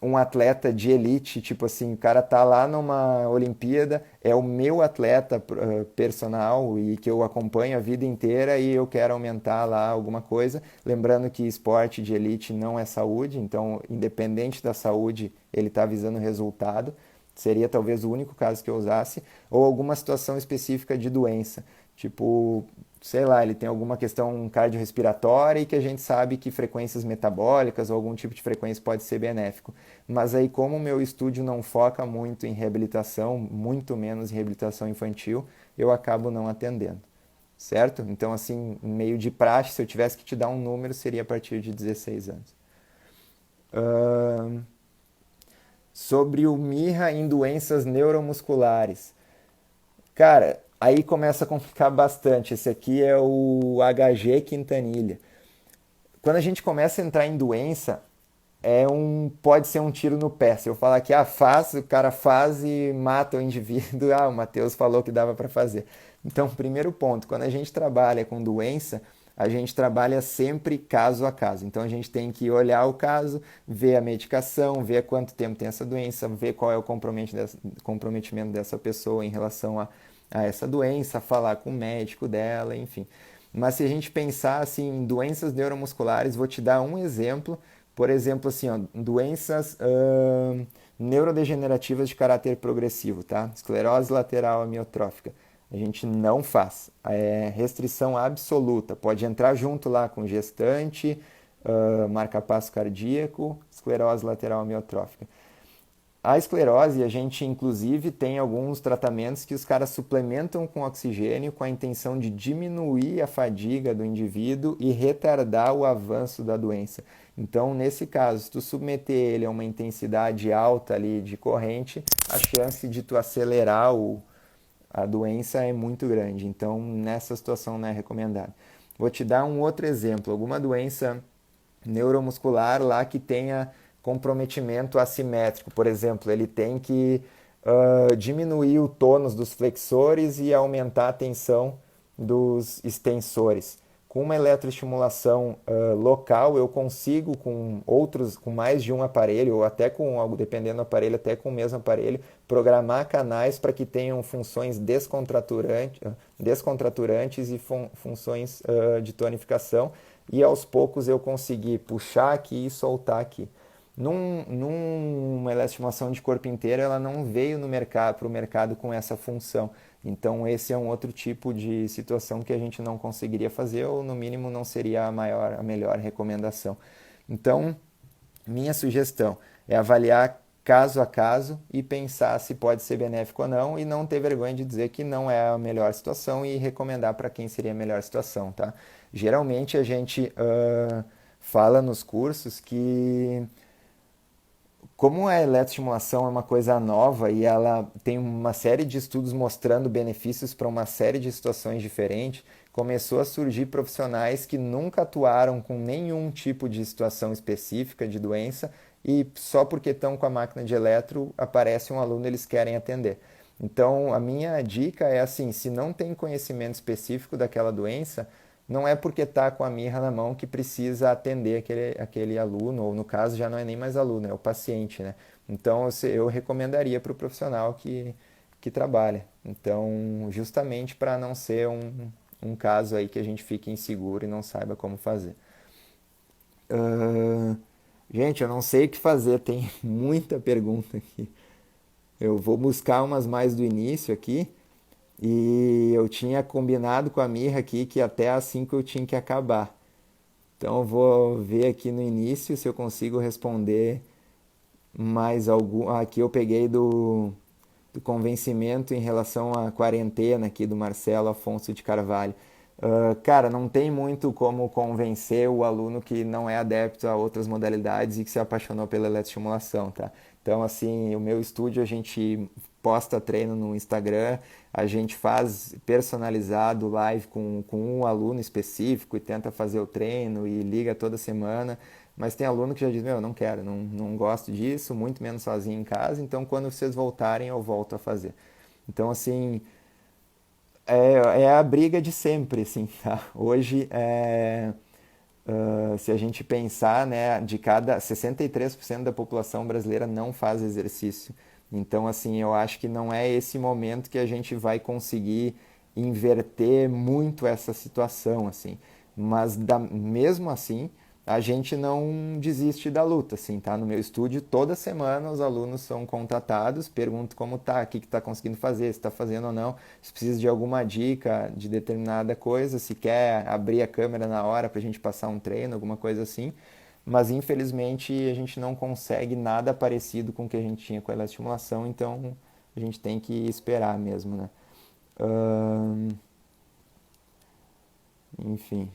um atleta de elite, tipo assim, o cara tá lá numa Olimpíada, é o meu atleta personal e que eu acompanho a vida inteira e eu quero aumentar lá alguma coisa. Lembrando que esporte de elite não é saúde, então, independente da saúde, ele está visando resultado. Seria talvez o único caso que eu usasse, ou alguma situação específica de doença. Tipo, sei lá, ele tem alguma questão cardiorrespiratória e que a gente sabe que frequências metabólicas ou algum tipo de frequência pode ser benéfico. Mas aí, como o meu estúdio não foca muito em reabilitação, muito menos em reabilitação infantil, eu acabo não atendendo. Certo? Então, assim, meio de praxe, se eu tivesse que te dar um número, seria a partir de 16 anos. Ahn, Sobre o mirra em doenças neuromusculares. Cara, aí começa a complicar bastante. Esse aqui é o HG Quintanilha. Quando a gente começa a entrar em doença, pode ser um tiro no pé. Se eu falar que faz, o cara faz e mata o indivíduo, o Matheus falou que dava para fazer. Então, primeiro ponto, quando a gente trabalha com doença, a gente trabalha sempre caso a caso. Então, a gente tem que olhar o caso, ver a medicação, ver quanto tempo tem essa doença, ver qual é o comprometimento dessa pessoa em relação a essa doença, falar com o médico dela, enfim. Mas se a gente pensar assim, em doenças neuromusculares, vou te dar um exemplo. Por exemplo, assim, ó, doenças neurodegenerativas de caráter progressivo, tá? Esclerose lateral amiotrófica. A gente não faz. É restrição absoluta. Pode entrar junto lá com gestante, marca-passo cardíaco, esclerose lateral amiotrófica. A esclerose, a gente inclusive tem alguns tratamentos que os caras suplementam com oxigênio com a intenção de diminuir a fadiga do indivíduo e retardar o avanço da doença. Então, nesse caso, se tu submeter ele a uma intensidade alta ali de corrente, a chance de tu acelerar a doença é muito grande. Então, nessa situação não é recomendado. Vou te dar um outro exemplo. Alguma doença neuromuscular lá que tenha comprometimento assimétrico. Por exemplo, ele tem que diminuir o tônus dos flexores e aumentar a tensão dos extensores. Com uma eletroestimulação local, eu consigo com mais de um aparelho, ou até com algo, dependendo do aparelho, até com o mesmo aparelho, programar canais para que tenham funções descontraturantes e funções de tonificação, e aos poucos eu conseguir puxar aqui e soltar aqui. Numa eletroestimulação de corpo inteiro, ela não veio para o mercado com essa função. Então, esse é um outro tipo de situação que a gente não conseguiria fazer, ou no mínimo não seria a melhor recomendação. Então, minha sugestão é avaliar caso a caso e pensar se pode ser benéfico ou não, e não ter vergonha de dizer que não é a melhor situação e recomendar para quem seria a melhor situação, tá? Geralmente a gente fala nos cursos que, como a eletroestimulação é uma coisa nova e ela tem uma série de estudos mostrando benefícios para uma série de situações diferentes, começou a surgir profissionais que nunca atuaram com nenhum tipo de situação específica de doença e só porque estão com a máquina de eletro, aparece um aluno e eles querem atender. Então, a minha dica é assim, se não tem conhecimento específico daquela doença, não é porque está com a mirra na mão que precisa atender aquele aluno, ou no caso já não é nem mais aluno, é o paciente, né? Então eu recomendaria para o profissional que trabalha. Então, justamente para não ser um caso aí que a gente fique inseguro e não saiba como fazer. Ahn, Gente, eu não sei o que fazer, tem muita pergunta aqui. Eu vou buscar umas mais do início aqui. E eu tinha combinado com a Mirra aqui que até às 5 eu tinha que acabar. Então eu vou ver aqui no início se eu consigo responder mais algum. Aqui eu peguei do convencimento em relação à quarentena aqui do Marcelo Afonso de Carvalho. Cara, não tem muito como convencer o aluno que não é adepto a outras modalidades e que se apaixonou pela eletroestimulação, tá? Então, assim, o meu estúdio a gente posta treino no Instagram, a gente faz personalizado live com um aluno específico e tenta fazer o treino e liga toda semana, mas tem aluno que já diz, meu, não quero, não gosto disso, muito menos sozinho em casa, então quando vocês voltarem eu volto a fazer. Então, assim, é a briga de sempre, assim, tá? Hoje, se a gente pensar, né, de cada 63% da população brasileira não faz exercício. Então, assim, eu acho que não é esse momento que a gente vai conseguir inverter muito essa situação, assim. Mas mesmo assim, a gente não desiste da luta, assim, tá? No meu estúdio, toda semana os alunos são contatados, pergunto como tá, o que que tá conseguindo fazer, se está fazendo ou não, se precisa de alguma dica de determinada coisa, se quer abrir a câmera na hora para a gente passar um treino, alguma coisa assim. Mas infelizmente a gente não consegue nada parecido com o que a gente tinha com a eletroestimulação, então a gente tem que esperar mesmo, né? Ahn, enfim.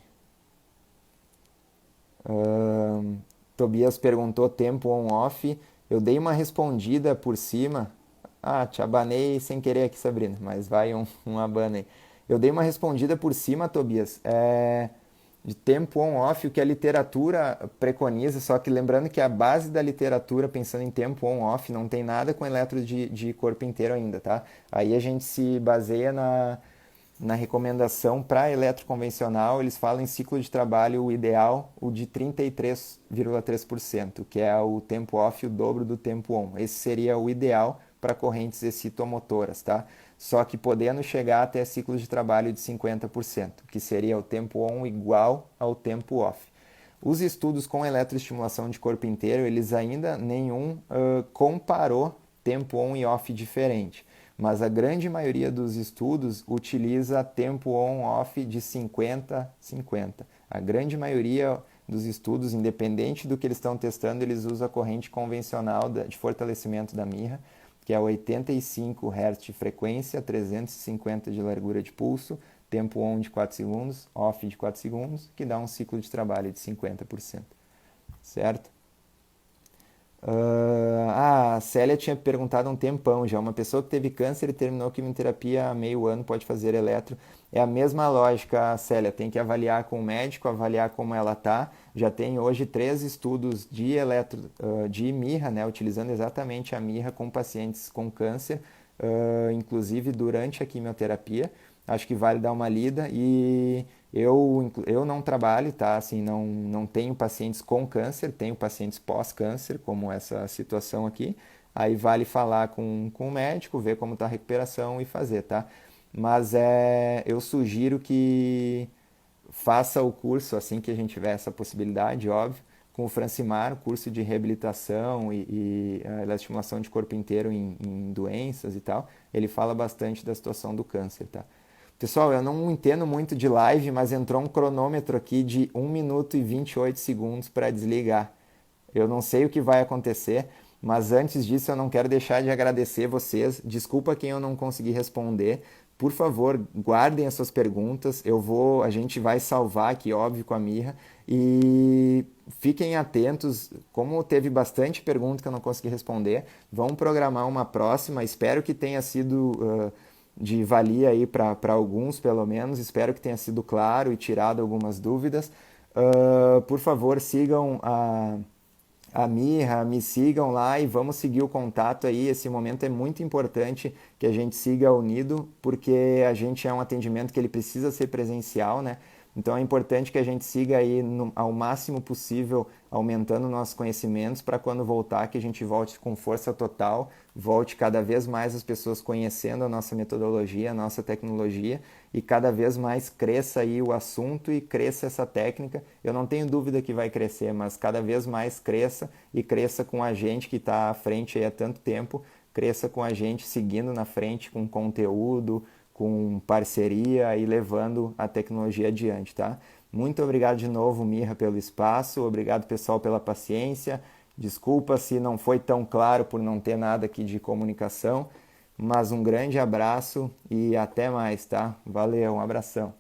Tobias perguntou tempo on-off. Eu dei uma respondida por cima. Ah, te abanei sem querer aqui, Sabrina, mas vai um abana aí. Eu dei uma respondida por cima, Tobias, de tempo on-off, o que a literatura preconiza, só que lembrando que a base da literatura, pensando em tempo on-off, não tem nada com eletro de corpo inteiro ainda, tá? Aí a gente se baseia na recomendação para eletroconvencional, eles falam em ciclo de trabalho o ideal, o de 33,3%, que é o tempo off, o dobro do tempo on. Esse seria o ideal para correntes excitomotoras, tá? Só que podendo chegar até ciclos de trabalho de 50%, que seria o tempo on igual ao tempo off. Os estudos com eletroestimulação de corpo inteiro, eles ainda nenhum comparou tempo on e off diferente, mas a grande maioria dos estudos utiliza tempo on-off de 50-50. A grande maioria dos estudos, independente do que eles estão testando, eles usam a corrente convencional de fortalecimento da mirra, que é 85 Hz de frequência, 350 de largura de pulso, tempo on de 4 segundos, off de 4 segundos, que dá um ciclo de trabalho de 50%. Certo? A Célia tinha perguntado há um tempão já. Uma pessoa que teve câncer e terminou quimioterapia há meio ano pode fazer eletro. É a mesma lógica, Célia. Tem que avaliar com o médico, avaliar como ela tá. Já tem hoje 3 estudos de de mirra, né, utilizando exatamente a mirra com pacientes com câncer, inclusive durante a quimioterapia. Acho que vale dar uma lida e eu não trabalho, tá? Assim, não tenho pacientes com câncer, tenho pacientes pós-câncer, como essa situação aqui. Aí vale falar com o médico, ver como está a recuperação e fazer, tá? Mas eu sugiro que faça o curso assim que a gente tiver essa possibilidade, óbvio, com o Francimar, o curso de reabilitação e a estimulação de corpo inteiro em doenças e tal. Ele fala bastante da situação do câncer, tá? Pessoal, eu não entendo muito de live, mas entrou um cronômetro aqui de 1 minuto e 28 segundos para desligar. Eu não sei o que vai acontecer, mas antes disso eu não quero deixar de agradecer vocês. Desculpa quem eu não consegui responder. Por favor, guardem as suas perguntas. A gente vai salvar aqui, óbvio, com a Mirra. E fiquem atentos, como teve bastante pergunta que eu não consegui responder, vamos programar uma próxima. Espero que tenha sido de valia aí para alguns, pelo menos. Espero que tenha sido claro e tirado algumas dúvidas. Por favor, sigam a Mirra, me sigam lá e vamos seguir o contato aí. Esse momento é muito importante que a gente siga unido, porque a gente é um atendimento que ele precisa ser presencial, né? Então é importante que a gente siga aí ao máximo possível, aumentando nossos conhecimentos para quando voltar, que a gente volte com força total, volte cada vez mais as pessoas conhecendo a nossa metodologia, a nossa tecnologia e cada vez mais cresça aí o assunto e cresça essa técnica. Eu não tenho dúvida que vai crescer, mas cada vez mais cresça e cresça com a gente que está à frente aí há tanto tempo, cresça com a gente seguindo na frente com conteúdo, com parceria e levando a tecnologia adiante, tá? Muito obrigado de novo, Mirra, pelo espaço. Obrigado, pessoal, pela paciência. Desculpa se não foi tão claro por não ter nada aqui de comunicação. Mas um grande abraço e até mais, tá? Valeu, um abração.